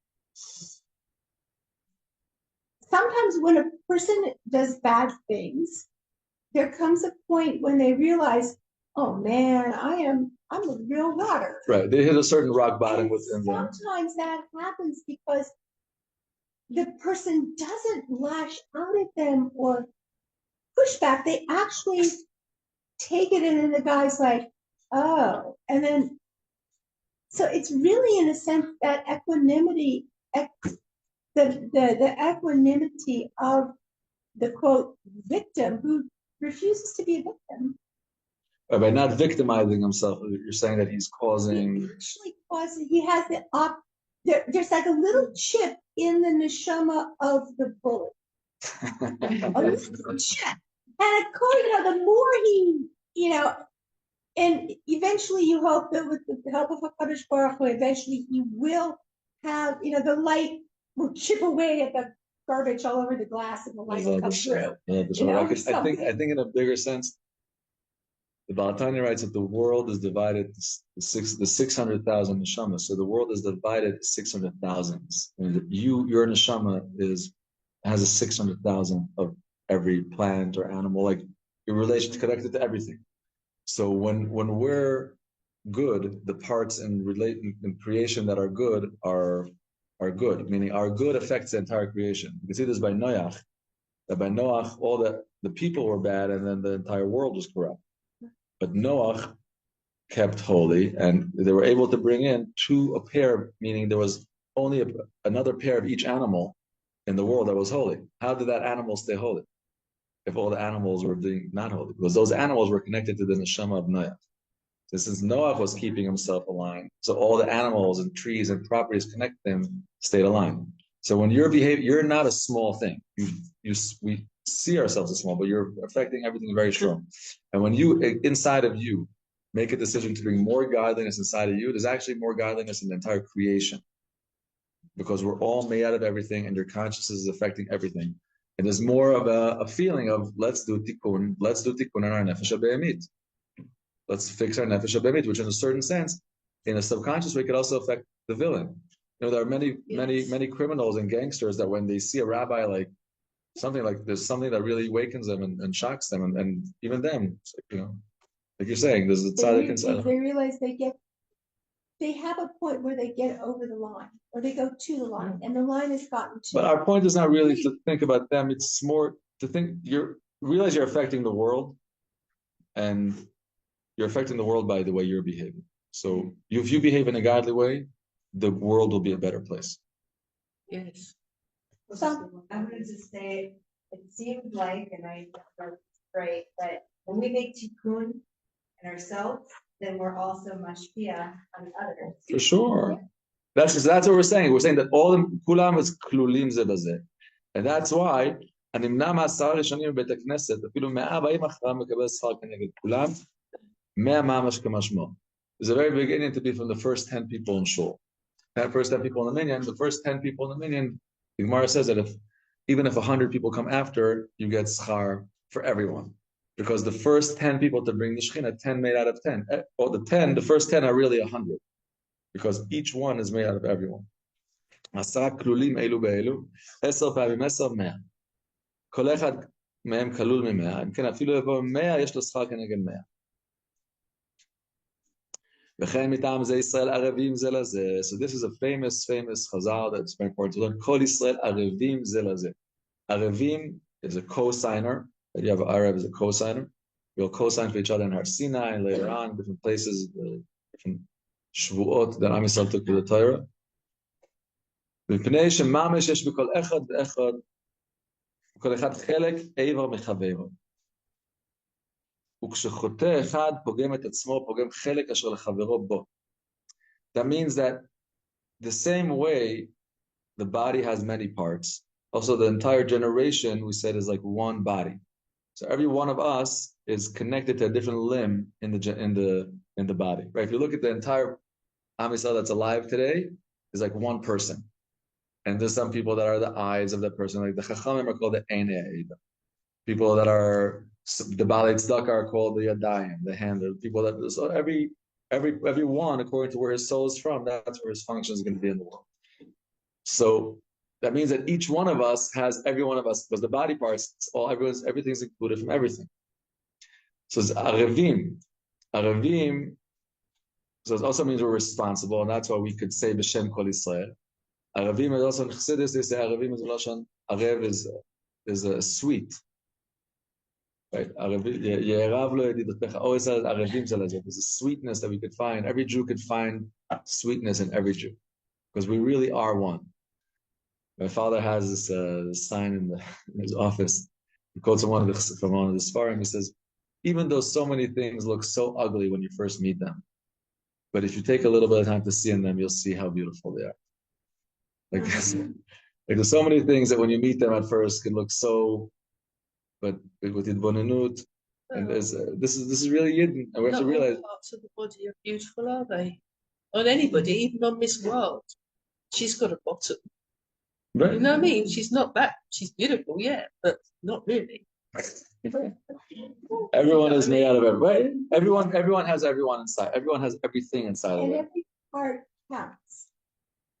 Sometimes when a person does bad things, there comes a point when they realize, oh man, I'm a real rotter. Right. They hit a certain rock bottom within them. Sometimes that happens because the person doesn't lash out at them or push back. They actually take it, and then the guy's like, oh, and then so it's really, in a sense, that equanimity, the equanimity of the quote victim who refuses to be a victim. By not victimizing himself, you're saying that he's causing. He actually causes. He has there's like a little chip in the neshama of the bully. A little chip. And of course, the more he, and eventually you hope that with the help of HaKadosh Baruch Hu, eventually he will have, the light will chip away at the garbage all over the glass, and the light will come through. I think in a bigger sense, the Baal Tanya writes that the world is divided the 600,000 neshamas. So the world is divided 600,000. Your neshama has a 600,000 of every plant or animal. Like your relation is connected to everything. So when we're good, the parts in creation that are good are good, meaning our good affects the entire creation. You can see this by Noach, that by Noach, all the people were bad, and then the entire world was corrupt. But Noach kept holy, and they were able to bring in a pair, meaning there was only another pair of each animal in the world that was holy. How did that animal stay holy if all the animals were being not holy? Because those animals were connected to the neshama of Noach. So since Noach was keeping himself aligned, so all the animals and trees and properties connected to him stayed aligned. So when you're not a small thing. We see ourselves as small, but you're affecting everything very strong. And when you, inside of you, make a decision to bring more godliness inside of you, there's actually more godliness in the entire creation. Because we're all made out of everything, and your consciousness is affecting everything. And there's more of a feeling of let's do tikkun in our nefesh habehemit. Let's fix our nefesh habehemit, which in a certain sense, in a subconscious way, could also affect the villain. There are many criminals and gangsters that when they see a rabbi like something like there's something that really awakens them and shocks them, and even them, like you're saying, there's a tzaddik inside. They realize they have a point where they get over the line, or they go to the line, and the line is gotten to. But our point is not really to think about them. It's more to think realize you're affecting the world, and you're affecting the world by the way you're behaving. So if you behave in a godly way, the world will be a better place. Yes. So I wanted to say, it seems like, and I that's great, that when we make tikkun in ourselves, then we're also mashpia on others. For sure. That's what we're saying. We're saying that all the kulam is klulim ze bazeh. And that's why הנמנע מעשרה ראשונים בבית הכנסת, אפילו 100 באים אחריו מקבל שכר כנגד כולם, 100 ממש כמשמעו. There's a very big Indian to be from the first 10 people in shul. That first 10 people in the minyan, the first 10 people in the minyan, the Gemara says that even if 100 people come after, you get schar for everyone. Because the first 10 people to bring the Shekhinah, 10 made out of 10. Or the first 10 are really 100. Because each one is made out of everyone. 10 כלולים אלו באלו, 10 פעמים 10, 100. כל אחד מהם כלול מ100, אם כן אפילו יבוא 100, יש לו שכר כנגד 100. וכן מטעם זה ישראל ערבים זה לזה. So this is a famous chazal that's very important to learn. כל ישראל ערבים זה לזה. ערבים is a co-signer. You have Arab as a co-signer. We'll co-sign for each other in Har Sinai and later on, different places, different shvuot that Am Yisrael took to the Torah. מפני שממש יש בכל אחד ואחד, בכל אחד חלק איבר מחברו. וכשחוטא אחד פוגם את עצמו, פוגם חלק אשר לחברו בו. That means that the same way the body has many parts, also the entire generation, we said, is like one body. So every one of us is connected to a different limb in the body, right? If you look at the entire Am Yisrael that's alive today, is like one person. And there's some people that are the eyes of that person, like the Chachamim are called the Einei. People that are the Balei Tzedakah are called the Yadayim, the hand. The people that so every one according to where his soul is from, that's where his function is going to be in the world. So that means that each one of us has every one of us, because the body parts, it's all everything's included from everything. So it's Arevim. Arevim, so it also means we're responsible, and that's why we could say B'Shem Kol Yisrael. Arevim is also in Chassidus, they say Arevim is Lashon, Arev is a sweet. Right? Always says Arevim Zelazeh. There's a sweetness that we could find. Every Jew could find sweetness in every Jew, because we really are one. My father has this sign in his office. He quotes from one of the Sfarim. He says, even though so many things look so ugly when you first meet them, but if you take a little bit of time to see in them, you'll see how beautiful they are. Like there's so many things that when you meet them at first can look so, but with Idbonenut, and this is really Yidden, and we have to realize. Parts of the body are beautiful, are they? On anybody, even on Miss World, she's got a bottom. Right. You know what I mean? She's not that. She's beautiful, yeah, but not really. Everyone is made out of everyone. Everyone has everyone inside. Everyone has everything inside of And it. every part counts.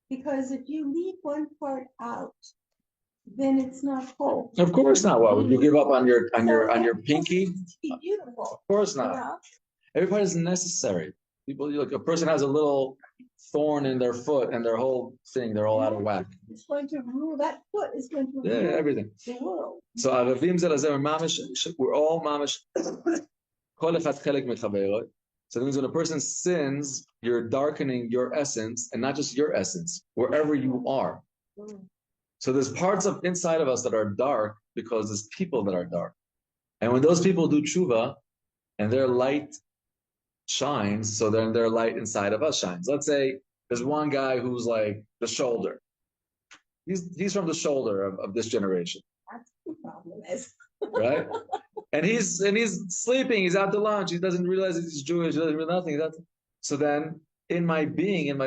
Because if you leave one part out, then it's not whole. Of course not. What would you give up on your pinky? To be beautiful. Of course not. Yeah. Every part is necessary. People, like a person has a little thorn in their foot, and their whole thing, they're all out of whack. It's going to rule. That foot is going to rule Everything. the world. So Arevim Zelazeh mamish, we're all mamish. Kol echad chelek mechaveroi. So that means when a person sins, you're darkening your essence, and not just your essence, wherever you are. So there's parts of inside of us that are dark because there's people that are dark. And when those people do tshuva and their light shines, so then their light inside of us shines. Let's say there's one guy who's like the shoulder. He's from the shoulder of this generation. That's the problem is. Right? And he's sleeping, he's out to lunch, he doesn't realize he's Jewish, he doesn't realize nothing. So then in my being,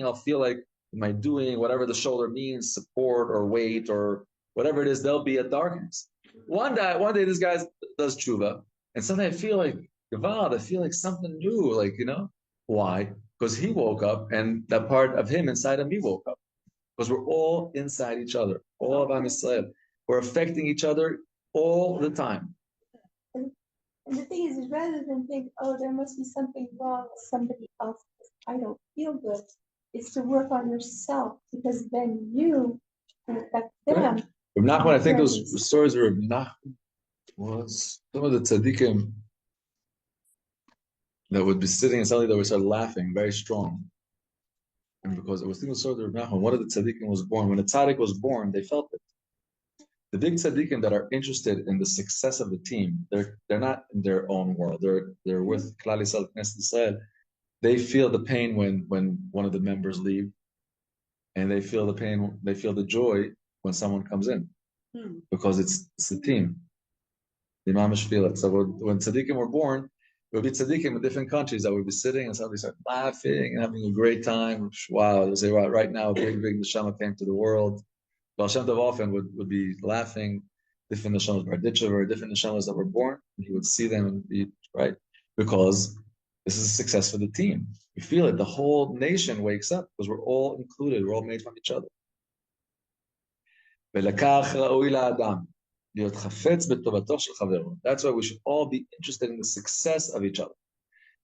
I'll feel like in my doing, whatever the shoulder means, support or weight or whatever it is, there'll be a darkness. One day this guy does tshuva, and suddenly I feel like Gavad, I feel like something new, like, why? Because he woke up and that part of him inside of me woke up. Because we're all inside each other, all of Am Yisrael. We're affecting each other all the time. And the thing is rather than think, oh, there must be something wrong with somebody else because I don't feel good, it's to work on yourself, because then you can affect them. Right. Rav Nachman, I think those stories of Rav Nachman was some of the tzaddikim that would be sitting and suddenly they would start laughing very strong. And because I was thinking of the story of Rav Nachman, one of the tzaddikim was born. When a tzaddik was born, they felt it. The big tzaddikim that are interested in the success of the team, they're not in their own world. They're with Klal Yisrael, Knesset Yisrael. They feel the pain when one of the members leave, and they feel the pain. They feel the joy when someone comes in, because it's the team. The mamish feel it. So when tzaddikim were born, it would be tzaddikim in different countries that would be sitting and suddenly start laughing and having a great time. Wow, they say, right now, big neshama came to the world. Baal Shem Tov often would be laughing, different neshamas, Barditchever, different neshamas that were born, and he would see them and be, right? Because this is a success for the team. We feel it. The whole nation wakes up because we're all included. We're all made from each other. That's why we should all be interested in the success of each other.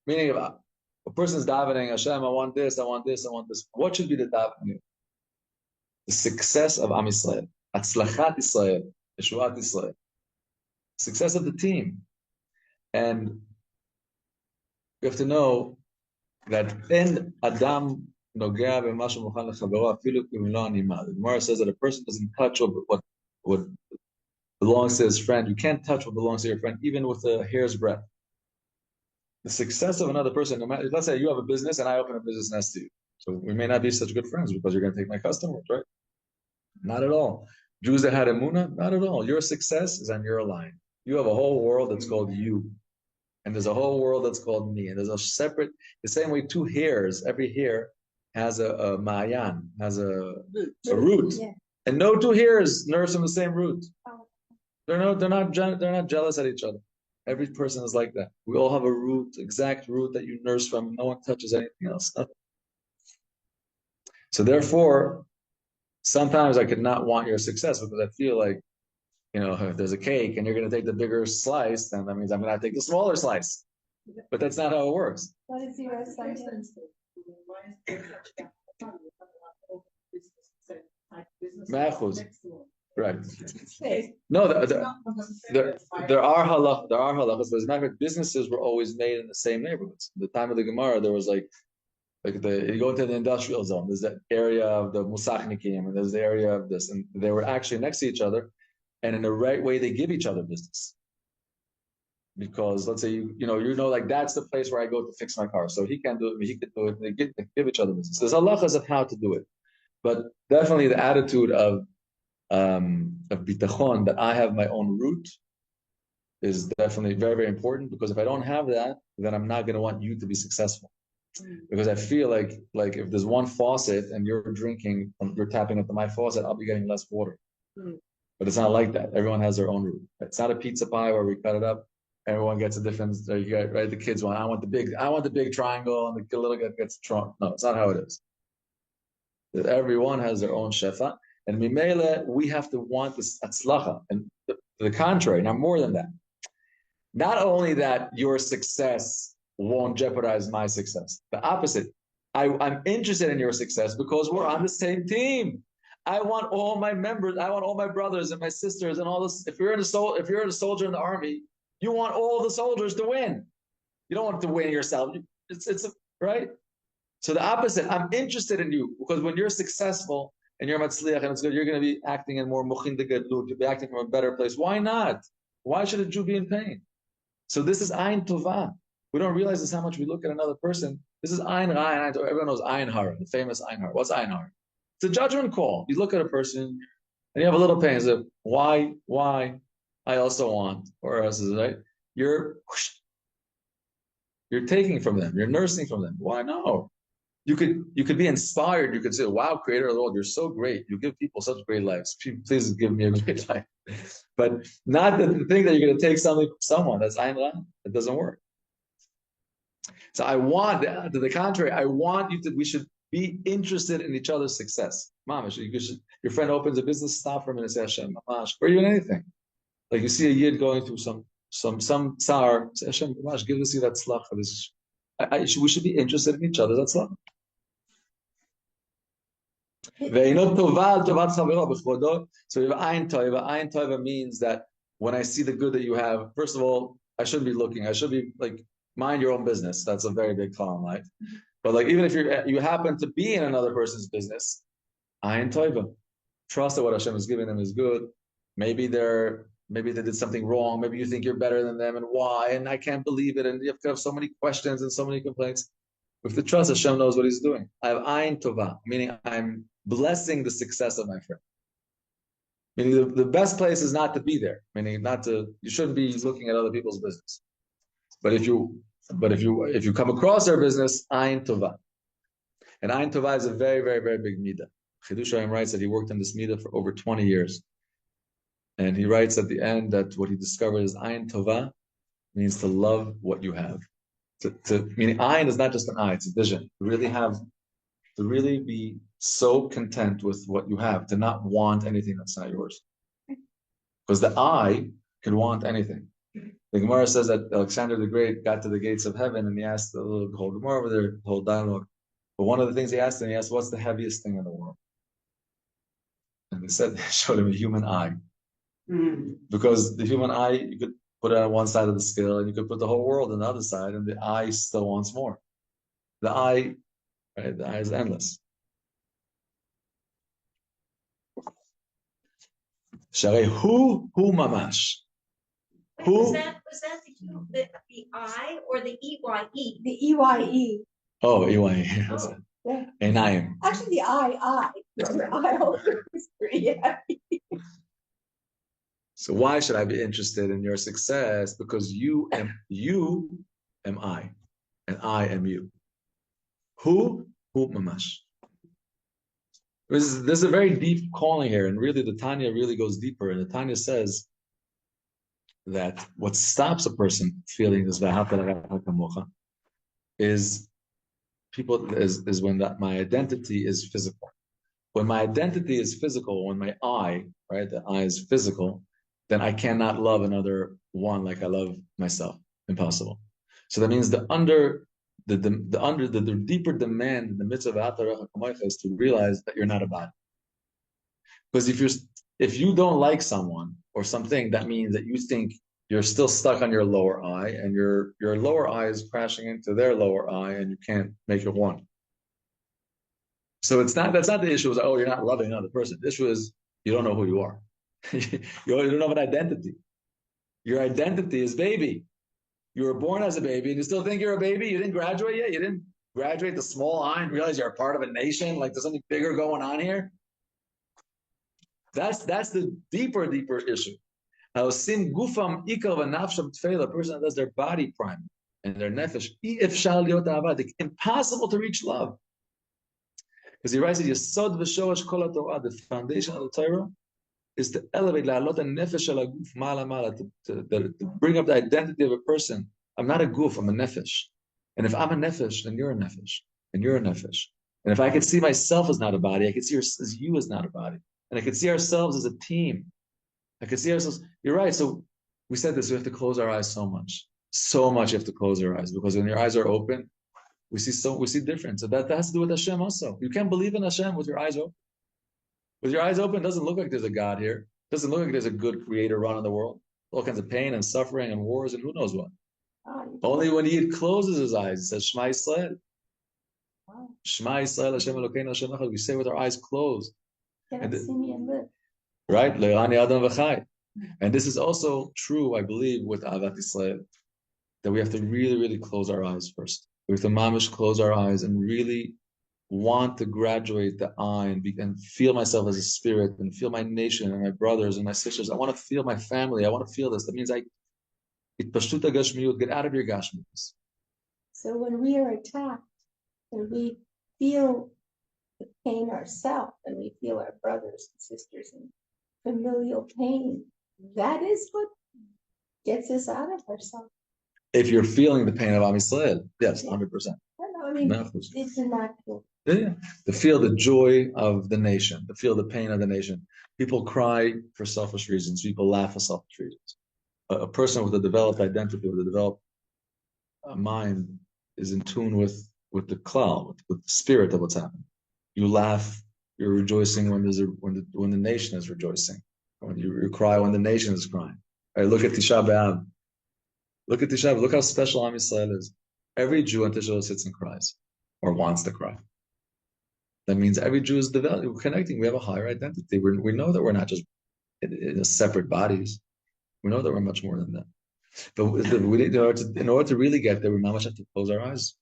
Meaning, if a person's davening, Hashem, I want this, I want this, I want this. What should be the davening? The success of Am Yisrael, Atzlachat Yisrael, Yeshuat Yisrael, success of the team. And you have to know that in Adam נוגע במה שמוכן לחברו אפילו אם לא הנימה. The Gemara says that a person doesn't touch what belongs to his friend. You can't touch what belongs to your friend, even with a hair's breadth. The success of another person, no matter, let's say you have a business and I open a business next to you. So we may not be such good friends because you're going to take my customers, right? Not at all. Jews that had Emunah, not at all. Your success is on your line. You have a whole world that's called you. And there's a whole world that's called me. And there's a separate, the same way two hairs, every hair has a ma'ayan, has a root. Yeah. And no two hairs nurse from the same root. They're not jealous at each other. Every person is like that. We all have a root, exact root that you nurse from. No one touches anything else. Nothing. So therefore, sometimes I could not want your success because I feel like, if there's a cake and you're going to take the bigger slice, then that means I'm going to take the smaller slice. But that's not how it works. What is your sentence? Right. No, there are halachas, but as a matter of fact, businesses were always made in the same neighborhoods. At the time of the Gemara, there was you go into the industrial zone, there's that area of the musachnikim, and there's the area of this, and they were actually next to each other, and in the right way, they give each other business. Because let's say like that's the place where I go to fix my car, so he can't do it, he can do it. They give each other business. There's halachas of how to do it, but definitely the attitude of bitachon, that I have my own root, is definitely very, very important, because if I don't have that, then I'm not going to want you to be successful. Because I feel like if there's one faucet and you're tapping into my faucet, I'll be getting less water. But it's not like that. Everyone has their own root. It's not a pizza pie where we cut it up. Everyone gets a different, right? The kids want, I want the big triangle, and the little guy gets the trunk. No, it's not how it is. Everyone has their own shefa. And mimele, we have to want this atzlacha. And the contrary, now more than that. Not only that your success won't jeopardize my success. The opposite. I'm interested in your success because we're on the same team. I want all my members, I want all my brothers and my sisters and all this. If you're a soldier in the army, you want all the soldiers to win. You don't want to win yourself. Right? So the opposite, I'm interested in you, because when you're successful and you're matzliach and it's good, you're going to be acting in more mochin de gedlut, you'll be acting from a better place. Why not? Why should a Jew be in pain? So this is ayin tova. We don't realize this how much we look at another person. This is ayin ra. Everyone knows ayin hara, the famous ayin hara. What's ayin hara? It's a judgment call. You look at a person and you have a little pain. So why? I also want, or else is right. You're taking from them. You're nursing from them. Why no? You could be inspired. You could say, "Wow, Creator of the world, you're so great. You give people such great lives. Please give me a great life." But not the thing that you're going to take something from someone. That's ayin ra. It doesn't work. So I want, to the contrary, I want we should be interested in each other's success. Mamash, your friend opens a business, stop for a minute and say, Hashem, mamash, or even anything. Like you see a yid going through some tsar, say, Hashem, mamash, give us that tzlach. We should be interested in each other's tzlach. So ayin tova means that when I see the good that you have, first of all, I shouldn't be looking. I should be like, mind your own business. That's a very big call in life. But like, even if you happen to be in another person's business, ayin tova, trust that what Hashem is giving them is good. Maybe they did something wrong. Maybe you think you're better than them, and why? And I can't believe it. And you have so many questions and so many complaints. With the trust, Hashem knows what He's doing. I have ayin tova, meaning I'm blessing the success of my friend. Meaning the best place is not to be there. Meaning you shouldn't be looking at other people's business. But if you come across their business, ayin tova. And ayin tova is a very, very, very big midah. Chidush Hayim writes that he worked on this midah for over 20 years. And he writes at the end that what he discovered is ayin tova means to love what you have. Meaning ayin is not just an eye, it's a vision. To really be so content with what you have, to not want anything that's not yours. Because the eye can want anything. The Gemara says that Alexander the Great got to the gates of heaven and he asked the whole Gemara over there, the whole dialogue. But one of the things he asked, what's the heaviest thing in the world? And they showed him a human eye. Because the human eye, you could put it on one side of the scale and you could put the whole world on the other side, and the eye still wants more. The eye, right? The I is endless. Sharei hu mamash. Wait, was that the I or the EYE? The EYE. Oh, EY. Yeah. Einayim. Actually, the I. The I also is pretty happy. So why should I be interested in your success? Because you am I, and I am you. Hu mamash. This is a very deep calling here, and really the Tanya really goes deeper. And the Tanya says that what stops a person feeling this is when my identity is physical. When my identity is physical, when my I, right, the I is physical, then I cannot love another one like I love myself. Impossible. So that means the deeper demand in the midst of Atara is to realize that you're not a body. Because if you don't like someone or something, that means that you think you're still stuck on your lower eye, and your lower eye is crashing into their lower eye, and you can't make it one. So that's not the issue. Is, oh, you're not loving another person. The issue is you don't know who you are. You don't have an identity. Your identity is baby. You were born as a baby, and you still think you're a baby. You didn't graduate yet. You didn't graduate the small I and realize you're a part of a nation. Like there's something bigger going on here. That's the deeper issue. Sim gufam ikar v'nafsham tefela. A person that does their body prime and their nefesh. Impossible to reach love. Because he writes that Yesod v'shorash kol Torah, the foundation of the Torah, is to elevate la'alot nefesh al guf mala mala, to bring up the identity of a person. I'm not a guf, I'm a nefesh. And if I'm a nefesh, then you're a nefesh, and you're a nefesh. And if I could see myself as not a body, I could see as you as not a body, and I could see ourselves as a team. I could see ourselves. You're right. So we said this. We have to close our eyes so much. So much you have to close your eyes, because when your eyes are open, we see difference. So that has to do with Hashem also. You can't believe in Hashem with your eyes open. With your eyes open, it doesn't look like there's a God here. It doesn't look like there's a good creator running the world. All kinds of pain and suffering and wars and who knows what. Only when he closes his eyes, he says, Shema Yisrael. Shema Yisrael, Hashem Elokeinu, Hashem Echad. We say with our eyes closed. Cannot see me and live. Right? Le'ani Adam v'chai. And this is also true, I believe, with Ahavat Yisrael, that we have to really, really close our eyes first. We have to mamish close our eyes and really want to graduate the I and feel myself as a spirit and feel my nation and my brothers and my sisters. I want to feel my family. I want to feel this. That means get out of your gashmius. So when we are attacked and we feel the pain ourselves and we feel our brothers and sisters in familial pain, that is what gets us out of ourselves. If you're feeling the pain of Am Yisrael, yes, 100%. I mean, it's a natural. Yeah, to feel the joy of the nation, to feel the pain of the nation. People cry for selfish reasons. People laugh for selfish reasons. A person with a developed identity, with a developed mind, is in tune with the klal, with the spirit of what's happening. You laugh, you're rejoicing when the nation is rejoicing. When you cry when the nation is crying. All right, look at Tisha B'Av. Look at Tisha B'Av. Look how special Am Yisrael is. Every Jew on Tisha B'Av sits and cries, or wants to cry. That means every Jew is developing, we're connecting, we have a higher identity. We know that we're not just in separate bodies. We know that we're much more than that. But in order to really get there, we must have to close our eyes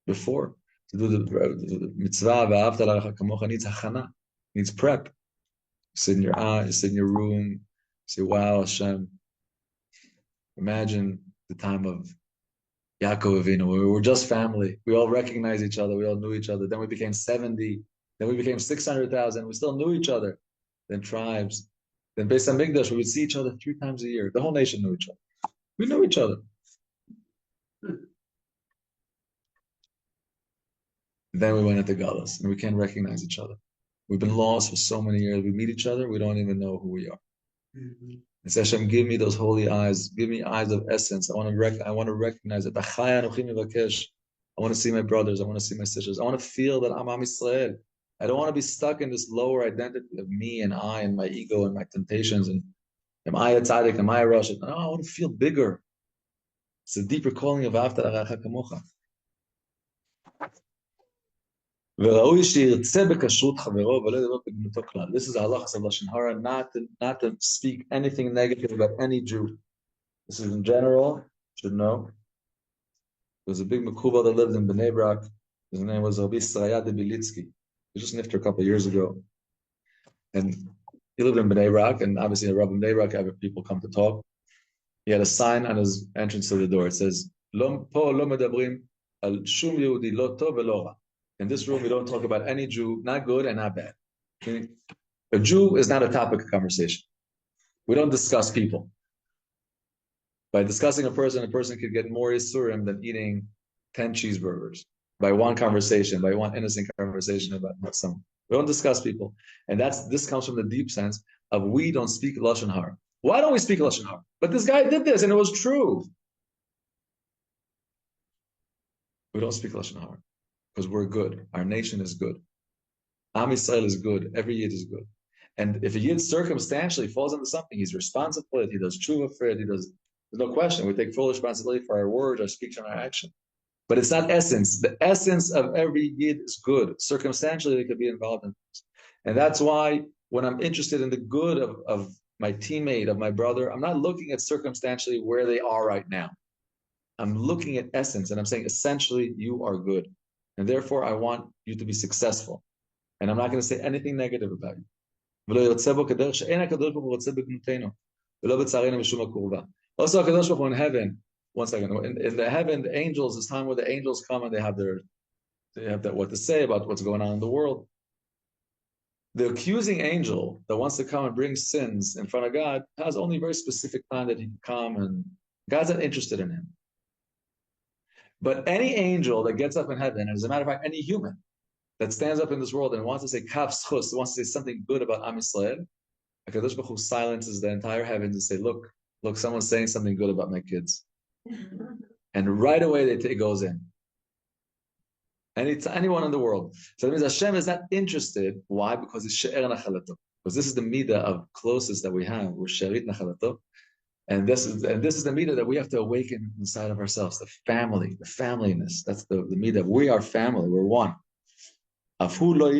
before. To do the mitzvah, v'ahavta l'recha kamocha, needs hachana, needs prep. You sit in your eye, you sit in your room, you say, wow, Hashem. Imagine the time of Yaakov Avinu, we were just family. We all recognized each other. We all knew each other. Then we became 70. Then we became 600,000. We still knew each other. Then tribes. Then Beis Hamikdash, we would see each other 3 times a year. The whole nation knew each other. We knew each other. Then we went into Galus, and we can't recognize each other. We've been lost for so many years. We meet each other. We don't even know who we are. And say, Hashem, give me those holy eyes. Give me eyes of essence. I want to recognize it. I want to see my brothers. I want to see my sisters. I want to feel that I'm Am Yisrael. I don't want to be stuck in this lower identity of me and I and my ego and my temptations and am I a tzaddik? Am I a Rosh? No, I want to feel bigger. It's a deeper calling of Ahavta l'recha kamocha. וראוי שירצה בכשרות חברו ולא ידבר בגנותו כלל. This is halachas of Lashon Hara, not to speak anything negative about any Jew. This is in general, should know. There was a big Mekuba that lived in Bnei Brak. His name was Rabbi Saraya de Bilitsky. He just nifter a couple of years ago. And he lived in Bnei Brak, and obviously in Rabbi Bnei Brak, people come to talk. He had a sign on his entrance to the door. It says, Po lo medabrim al shum Yehudi lo tov velo ra. In this room, we don't talk about any Jew, not good and not bad. A Jew is not a topic of conversation. We don't discuss people. By discussing a person could get more Yisurim than eating 10 cheeseburgers. By one conversation, by one innocent conversation about someone. We don't discuss people. And this comes from the deep sense of we don't speak Lashon Hara. Why don't we speak Lashon Hara? But this guy did this and it was true. We don't speak Lashon Hara because we're good. Our nation is good. Am Yisrael is good. Every Yid is good. And if a Yid circumstantially falls into something, he's responsible for it. He does tshuva for it. There's no question. We take full responsibility for our words, our speech, and our action. But it's not essence. The essence of every Yid is good. Circumstantially, they could be involved in this. And that's why when I'm interested in the good of my teammate, of my brother, I'm not looking at circumstantially where they are right now. I'm looking at essence, and I'm saying, essentially, you are good. And therefore, I want you to be successful. And I'm not going to say anything negative about you. Also, HaKadosh Baruch Hu in heaven, one second, in the heaven, the angels, this time where the angels come and they have that what to say about what's going on in the world. The accusing angel that wants to come and bring sins in front of God has only a very specific time that he can come, and God's not interested in him. But any angel that gets up in heaven, and as a matter of fact, any human that stands up in this world and wants to say kaf schus, wants to say something good about Am Yisrael, HaKadosh Baruch Hu silences the entire heavens and say, look, someone's saying something good about my kids. And right away it goes in. Anyone in the world. So that means Hashem is not interested. Why? Because it's she'er nachalato. Because this is the midah of closest that we have. We're she'erit nachalato. And this is the midah that we have to awaken inside of ourselves. The family, the familyness. That's the midah. We are family. We're one. I'm not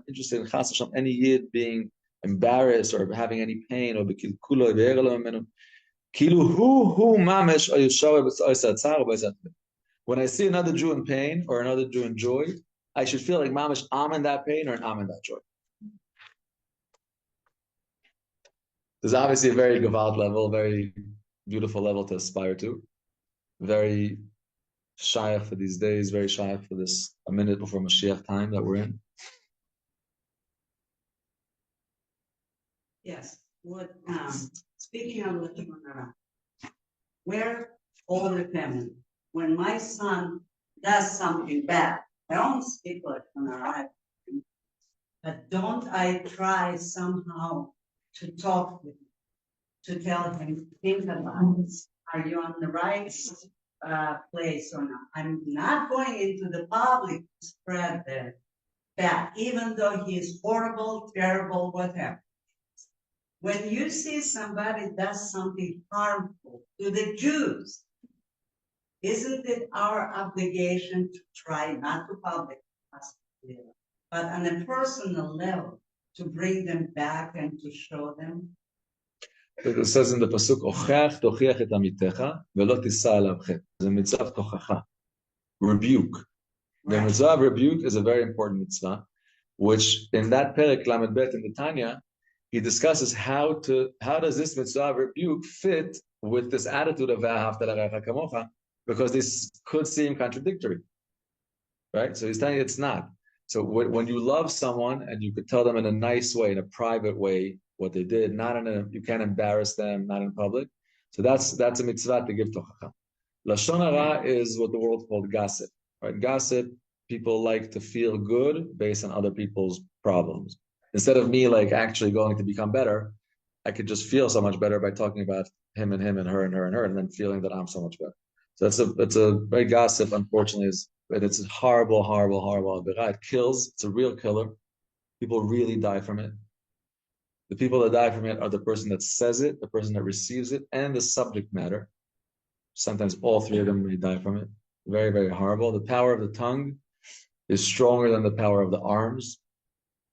interested in chas Hashem, any yid being embarrassed or having any pain or when I see another Jew in pain or another Jew in joy, I should feel like mamish I'm in that pain or I'm in that joy. There's obviously a very Gevalt level, very beautiful level to aspire to. Very shaykh for these days, very shaykh for this a minute before Mashiach time that we're in. Yes. Speaking of Lashon Hara, we're all the family. When my son does something bad, I don't speak Lashon Hara, but don't I try somehow to talk with him, to tell him, think about it. Are you on the right place or not? I'm not going into the public to spread that, even though he is horrible, terrible, whatever. When you see somebody does something harmful to the Jews, isn't it our obligation to try not to public, but on a personal level, to bring them back and to show them? It says in the pasuk, "Ochach tochiach et amitecha velo tisa alav chet." The mitzvah of tochacha, rebuke. The mitzvah of rebuke is a very important mitzvah, which in that perek lamed bet in the Tanya, he discusses how does this mitzvah of rebuke fit with this attitude of v'ahavta l'recha kamocha, because this could seem contradictory, right? So he's telling you it's not. So when you love someone and you could tell them in a nice way, in a private way, what they did, you can't embarrass them, not in public. So that's a mitzvah to give tochacha. Lashon hara is what the world called gossip, right? Gossip, people like to feel good based on other people's problems. Instead of me like actually going to become better, I could just feel so much better by talking about him and her and her and her, and then feeling that I'm so much better. So that's a very gossip, unfortunately, it's a horrible, horrible, horrible avera. It kills. It's a real killer. People really die from it. The people that die from it are the person that says it, the person that receives it, and the subject matter. Sometimes all three of them may die from it. Very, very horrible. The power of the tongue is stronger than the power of the arms.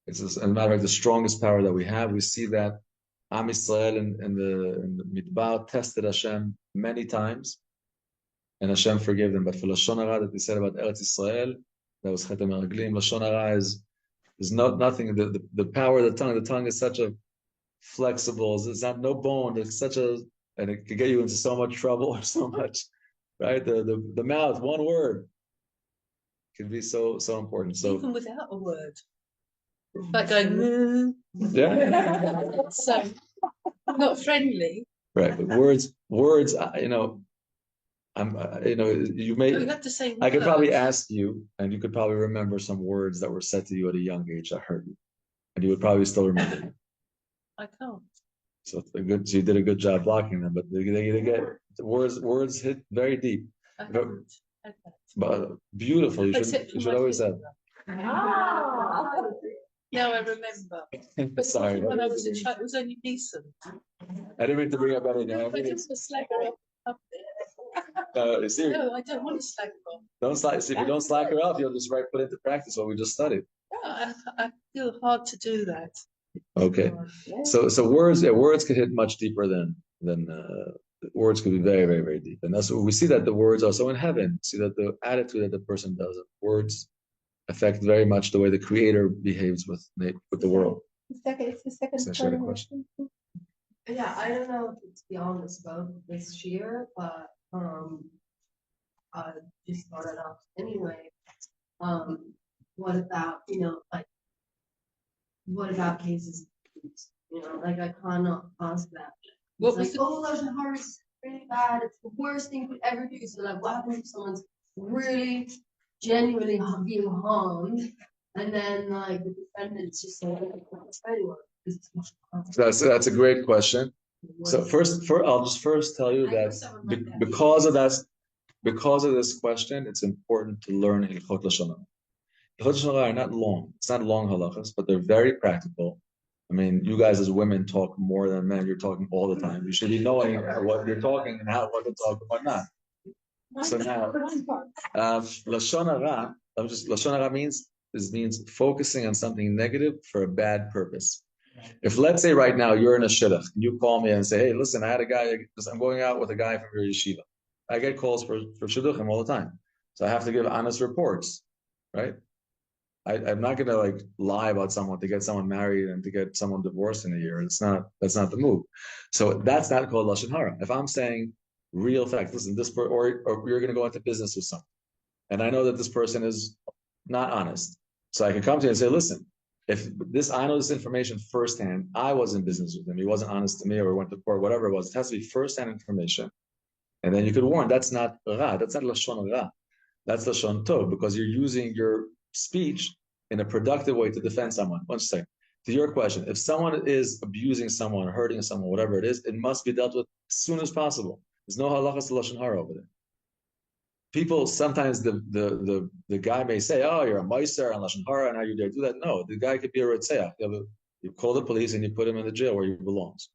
It's, as a matter of fact, the strongest power that we have. We see that Am Yisrael in the Midbar tested Hashem many times, and Hashem forgave them. But for Lashon Hara that they said about Eretz Yisrael, that was Chet HaMeraglim, Lashon Hara is nothing. The power of the tongue is such a flexible, it's not no bone, it's such a, and it could get you into so much trouble or so much, right? The mouth, one word can be so important. So even without a word, like going, yeah, so not friendly. right. But words, I'm, you may. You have to say. I could words. probably ask you, and you could probably remember some words that were said to you at a young age that hurt you, and you would probably still remember them. I can't. So it's a good. So you did a good job blocking them, but they get words hit very deep. I haven't. Okay. But beautiful. You Except for should my always have. Now I remember. But Sorry. when I was a child, it was only decent. I didn't mean to bring up anything. I just was slag her up You see, there. No, I don't want to slag her off. don't slack. See, if you don't slack her up, you'll just put into practice what we just studied. I feel hard to do that. Okay. So words could hit much deeper than words could be very, very, very deep. And that's what we see, that the words also in heaven. See that the attitude that the person does, words affect very much the way the Creator behaves with the world. It's the second So part of question. Yeah, I don't know if it's beyond the scope of this year, but I just brought it up anyway. What about, what about cases? Like I cannot ask that. What It's was like, oh, Lashon Hara is really bad. It's the worst thing you could ever do. So like, what happens if someone's really genuinely being harmed, and then like the defendant's just like, anyone? That's a great question. So I'll just first tell you that because of this question, it's important to learn Hilchot Lashon Hara. Hilchot Lashon Hara are not long. It's not long halachas, but they're very practical. I mean, you guys as women talk more than men. You're talking all the time. You should be knowing what you're talking and what to talk and what not. So now, Lashon Hara, Lashon Hara means focusing on something negative for a bad purpose. If let's say right now you're in a shidduch, you call me and say, hey, listen, I had a guy, I'm going out with a guy from your yeshiva. I get calls for shidduchim all the time. So I have to give honest reports, right? I'm not going to like lie about someone to get someone married and to get someone divorced in a year. That's not the move. So that's not called Lashon Hara. If I'm saying real facts, listen, or you're going to go into business with someone, and I know that this person is not honest. So I can come to you and say, listen, I know this information firsthand. I was in business with him. He wasn't honest to me, or went to court, whatever it was. It has to be firsthand information. And then you could warn, that's not Ra, that's not Lashon Ra. That's Lashon Tov, because you're using your speech in a productive way to defend someone. One second. To your question, if someone is abusing someone, hurting someone, whatever it is, it must be dealt with as soon as possible. There's no halachas Lashon Hara over there. People sometimes the guy may say, "Oh, you're a meiser and Lashon Hara, and how you dare do that?" No, the guy could be a Ritzeach. You call the police and you put him in the jail where he belongs.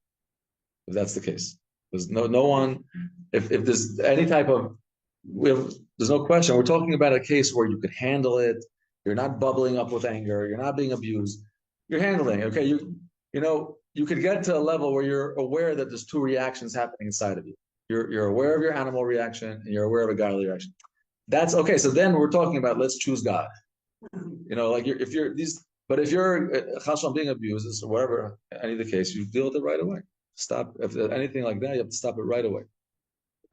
If that's the case, there's no one. If there's any type of, there's no question. We're talking about a case where you could handle it. You're not bubbling up with anger. You're not being abused. You're handling it. Okay, you could get to a level where you're aware that there's two reactions happening inside of you. You're aware of your animal reaction and you're aware of a godly reaction. That's okay. So then we're talking about, let's choose God. If you're chashon being abused or whatever, any of the case, you deal with it right away. Stop. If anything like that, you have to stop it right away.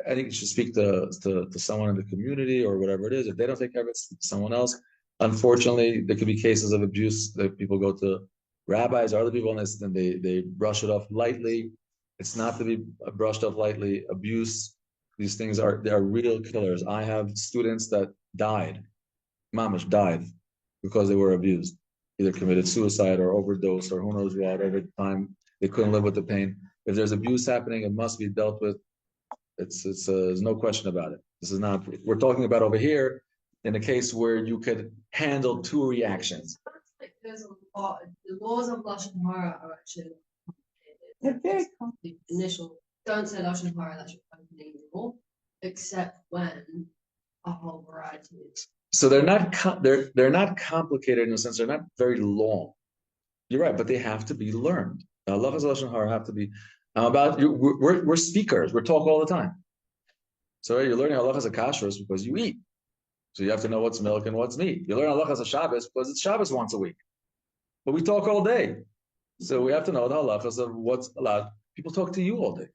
I think you should speak to someone in the community or whatever it is. If they don't take care of it, someone else. Unfortunately, there could be cases of abuse that people go to rabbis or other people and they brush it off lightly. It's not to be brushed off lightly. Abuse, these things are real killers. I have students that died, mamish died, because they were abused, either committed suicide or overdose or who knows what. Over time, they couldn't live with the pain. If there's abuse happening, it must be dealt with. There's no question about it. This is not. We're talking about over here in a case where you could handle two reactions. There's a lot. The laws of Lashon Hara are actually complicated. They're very complicated. The initial, don't say Lashon Hara, that's your company rule, except when a whole variety of So they're not complicated in a sense. They're not very long. You're right, but they have to be learned. The halachas of lashon hara have to be. About you. We're speakers. We talk all the time. So you're learning halachas of kashrus because you eat. So you have to know what's milk and what's meat. You learn halachas of Shabbos because it's Shabbos once a week. But we talk all day. So we have to know the halachas of what's allowed. People talk to you all day.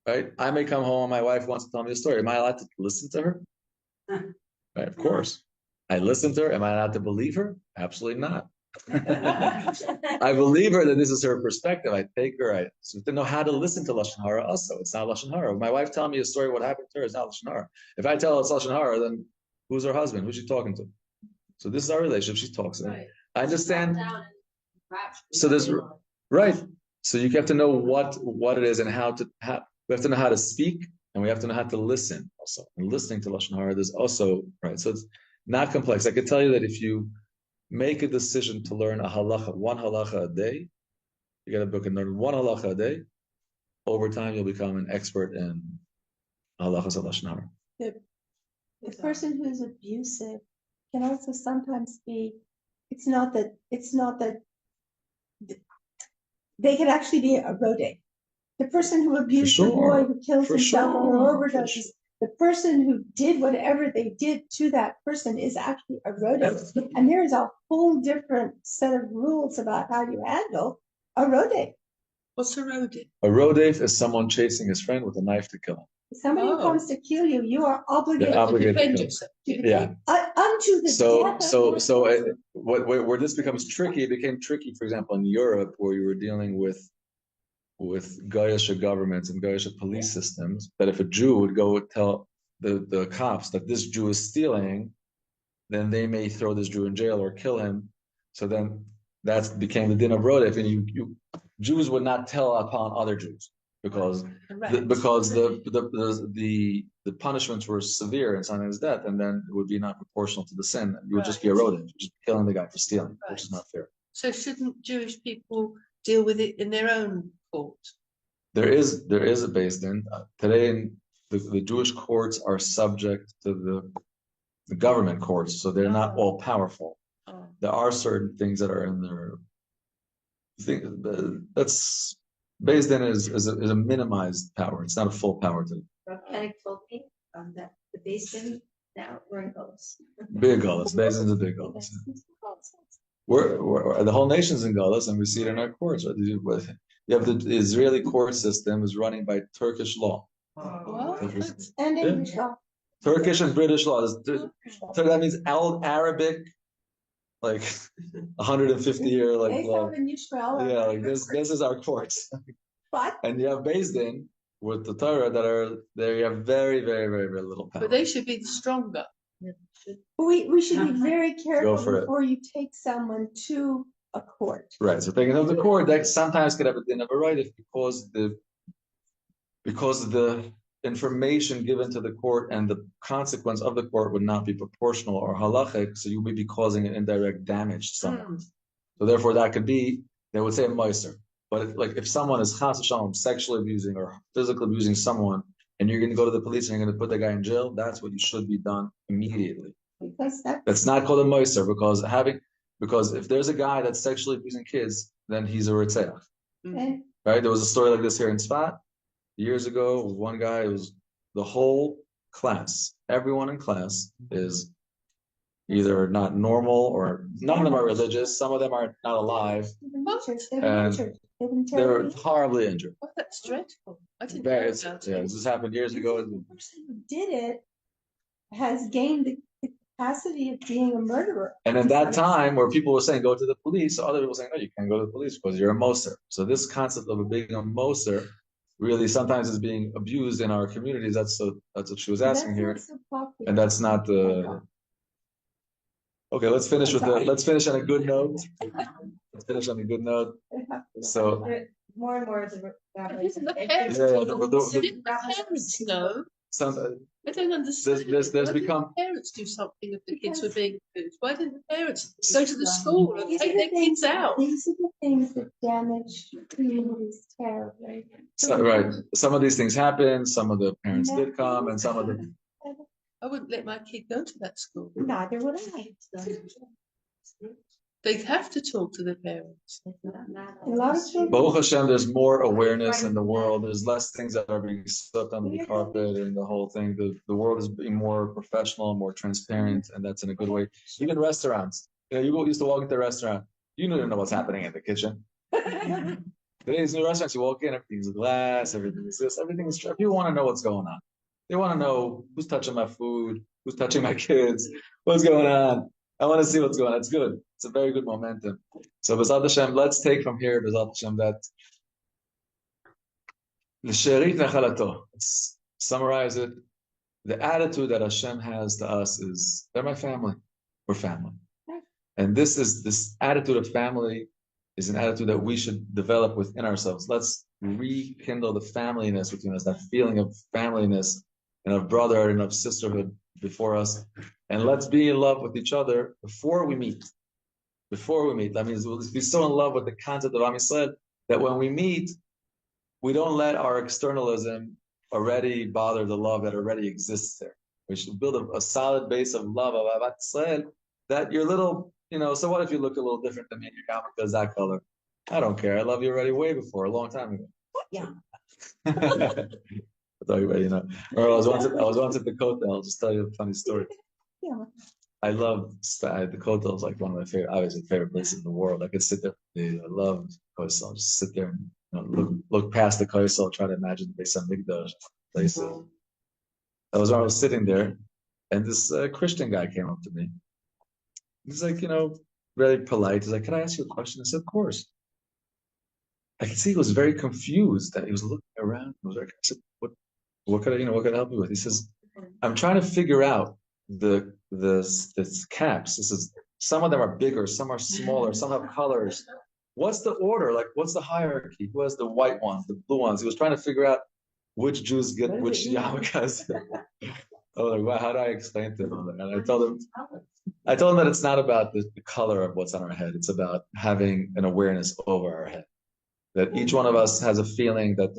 Right? I may come home and my wife wants to tell me a story. Am I allowed to listen to her? Right, of course. I listen to her. Am I allowed to believe her? Absolutely not. I believe her that this is her perspective. I take her. I so to know how to listen to lashon hara. Also, it's not lashon hara. My wife telling me a story. What happened to her is not lashon hara. If I tell her it's lashon hara, then who's her husband? Who's she talking to? So this is our relationship. She talks to me. I understand. So there's right. So you have to know what it is and how to. We have to know how to speak and we have to know how to listen also. And listening to lashon hara, there's also right. So it's not complex. I could tell you that if you make a decision to learn a halacha, one halacha a day, you get a book and learn one halacha a day. Over time, you'll become an expert in halachas of lashon hara. The person who's abusive can also sometimes be. It's not that they could actually be a rodent. The person who abused the boy who kills himself or overdoses, the person who did whatever they did to that person is actually a rodent. And there is a whole different set of rules about how you handle a rodent. What's a rodent? A rodef is someone chasing his friend with a knife to kill him. Somebody who comes to kill you, you are obligated to defend kill yourself. Yeah. Unto the death. Where this becomes tricky, it became tricky, for example, in Europe, where you were dealing with Goyish governments and Goyish police systems, that if a Jew would go tell the cops that this Jew is stealing, then they may throw this Jew in jail or kill him. So then that became the din of rodef, and you Jews would not tell upon other Jews because the punishments were severe and sometimes death, and then it would be not proportional to the sin. You would just be a rodef, just killing the guy for stealing, which is not fair. So shouldn't Jewish people deal with it in their own court? There is a Beis Din today. The Jewish courts are subject to the government courts, so they're not all powerful. There are certain things that are in their thing. That's Beis Din is a minimized power. It's not a full power to. Rav told me that the Beis Din now we're in Golos. Big Golos. Beis Din is a big Golos. We're the whole nation's in Golos, and we see it in our courts. Right? You have the Israeli court system is running by Turkish law. And English law. Turkish and British law. That means Arabic, like 150-year law. Yeah, like this is our courts. But and you have Beis Din with the Torah that are there. You have very, very, very, very little power. But they should be the stronger. we should be very careful before you take someone to a court. Right. So taking them to court, that sometimes could have a din of a right if because the information given to the court and the consequence of the court would not be proportional or halachic, so you may be causing an indirect damage to someone. So therefore, that could be, they would say a meiser. But if someone is chas v'shalom sexually abusing or physically abusing someone, and you're going to go to the police and you're going to put the guy in jail, that's what you should be done immediately. Because that's not called a meiser, because if there's a guy that's sexually abusing kids, then he's a ritzeach. Okay. Right? There was a story like this here in Sfat years ago. One guy, it was the whole class. Everyone in class is either not normal or none of them are religious. Some of them are not alive. And they're horribly injured. Oh, that's dreadful. I didn't know that. Yeah, this happened years ago. The person who did it has gained the capacity of being a murderer. And in that time where people were saying go to the police, other people were saying no, you can't go to the police because you're a moser. So this concept of being a moser really sometimes is being abused in our communities. That's what she was asking here, and that's not the. Okay, let's finish on a good note. Let's finish on a good note. So more and more of the rabbis. The parents know. I don't understand. There's become parents do something if the kids were being abused. Why didn't the parents go to the school and take their kids out? These are the things that damage communities terribly. Right. Some of these things happen. Some of the parents did come, and some of the. I wouldn't let my kid go to that school. Neither would I. They'd have to talk to the parents. A lot of children. Baruch Hashem, there's more awareness in the world. There's less things that are being swept under the carpet and the whole thing. The world is being more professional, more transparent, and that's in a good way. Even restaurants. You used to walk into a restaurant. You didn't know what's happening in the kitchen. Today's new restaurants, you walk in, everything's glass, everything's this, everything's. People want to know what's going on. They want to know who's touching my food, who's touching my kids, what's going on. I want to see what's going on. It's good. It's a very good momentum. So, B'ezrat Hashem, let's take from here, B'ezrat Hashem, that l'sherit nechalato. Let's summarize it. The attitude that Hashem has to us is, they're my family. We're family. And this attitude of family is an attitude that we should develop within ourselves. Let's rekindle the familyness between us, that feeling of familyness and of brotherhood and of sisterhood before us. And let's be in love with each other before we meet. Before we meet. That means we'll be so in love with the concept of Am Yisrael that when we meet, we don't let our externalism already bother the love that already exists there. We should build a solid base of love of Ahavat Yisrael, that your little, so what if you look a little different than me and your yarmulke is that color? I don't care. I love you already way before, a long time ago. Yeah. I thought you already know. Or I was once at the Kotel. I'll just tell you a funny story. Yeah. I love the Kotel is like one of my favorite places in the world. I could sit there. I love Kotel. Just sit there and look past the Kotel, try to imagine the Beis Hamikdash place. I was sitting there, and this Christian guy came up to me. He's like, very polite. He's like, "Can I ask you a question?" I said, "Of course." I could see he was very confused. That he was looking around. I said, "What could I help you with?" He says, "I'm trying to figure out the caps. This is some of them are bigger, some are smaller, some have colors. What's the order? Like, what's the hierarchy? Who has the white ones, the blue ones?" He was trying to figure out which Jews get which yarmulkes. I was like, "Wow, how do I explain to him?" And I told him that it's not about the color of what's on our head. It's about having an awareness over our head. That each one of us has a feeling that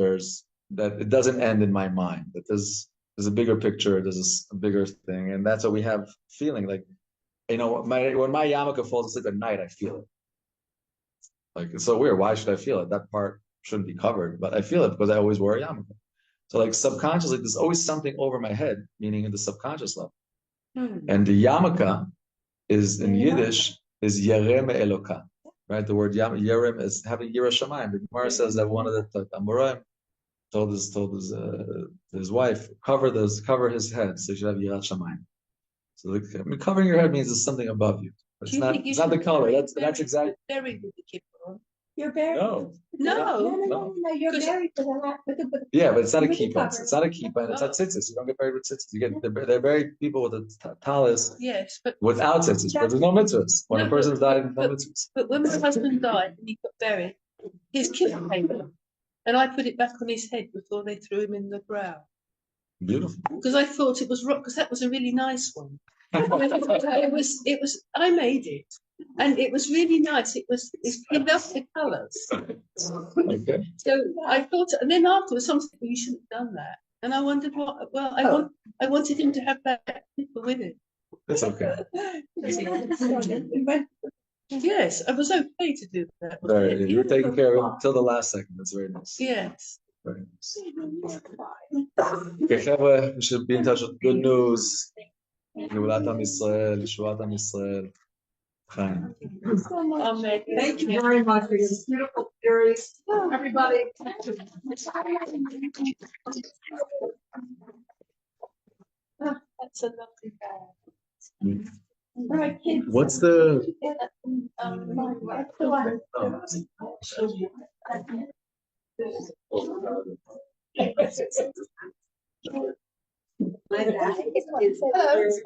it doesn't end in my mind. That there's a bigger picture, there's a bigger thing, and that's what we have feeling. Like, when my yarmulke falls asleep at night, I feel it. Like, it's so weird. Why should I feel it? That part shouldn't be covered, but I feel it because I always wear a yarmulke. So, like, subconsciously, there's always something over my head, meaning in the subconscious level. And the yarmulke is in Yiddish is Yerem Eloka, right? The word Yerem is having Yira Shamayim. The Gemara says that one of the Amoraim told his wife, cover his head so you should have Yirat Shamayim. So covering your head means there's something above you. It's not the color. That's exactly. Very good kippah. You're buried. No. No. You're buried Yeah, but it's not a kippah. It's not a kippah, and it's not tzitzis. You don't get buried with tzitzis. They're buried people with a talis. Yes, but without tzitzis, but there's no mitzvahs. When a person's died, there's no mitzvahs. But when my husband died and he got buried, his kippah came off, and I put it back on his head before they threw him in the ground. Beautiful. Because I thought it was rock. Because that was a really nice one. It was. I made it, and it was really nice. He loved the colours. Okay. So I thought, and then afterwards, someone said, "You shouldn't have done that." And I wondered what. Well, I wanted him to have that kippah with it. That's okay. Yes, I was okay to do that. Right. You were taking care of him until the last second. That's very nice. Yes. Very nice. Okay, Chevra, we should be in touch with good news. Geulat Am Yisrael, Yeshuat Am Yisrael. Chaim. Amen. Thank you very much for your beautiful series, everybody. That's a lovely bag. Right, kids. What's the My bag is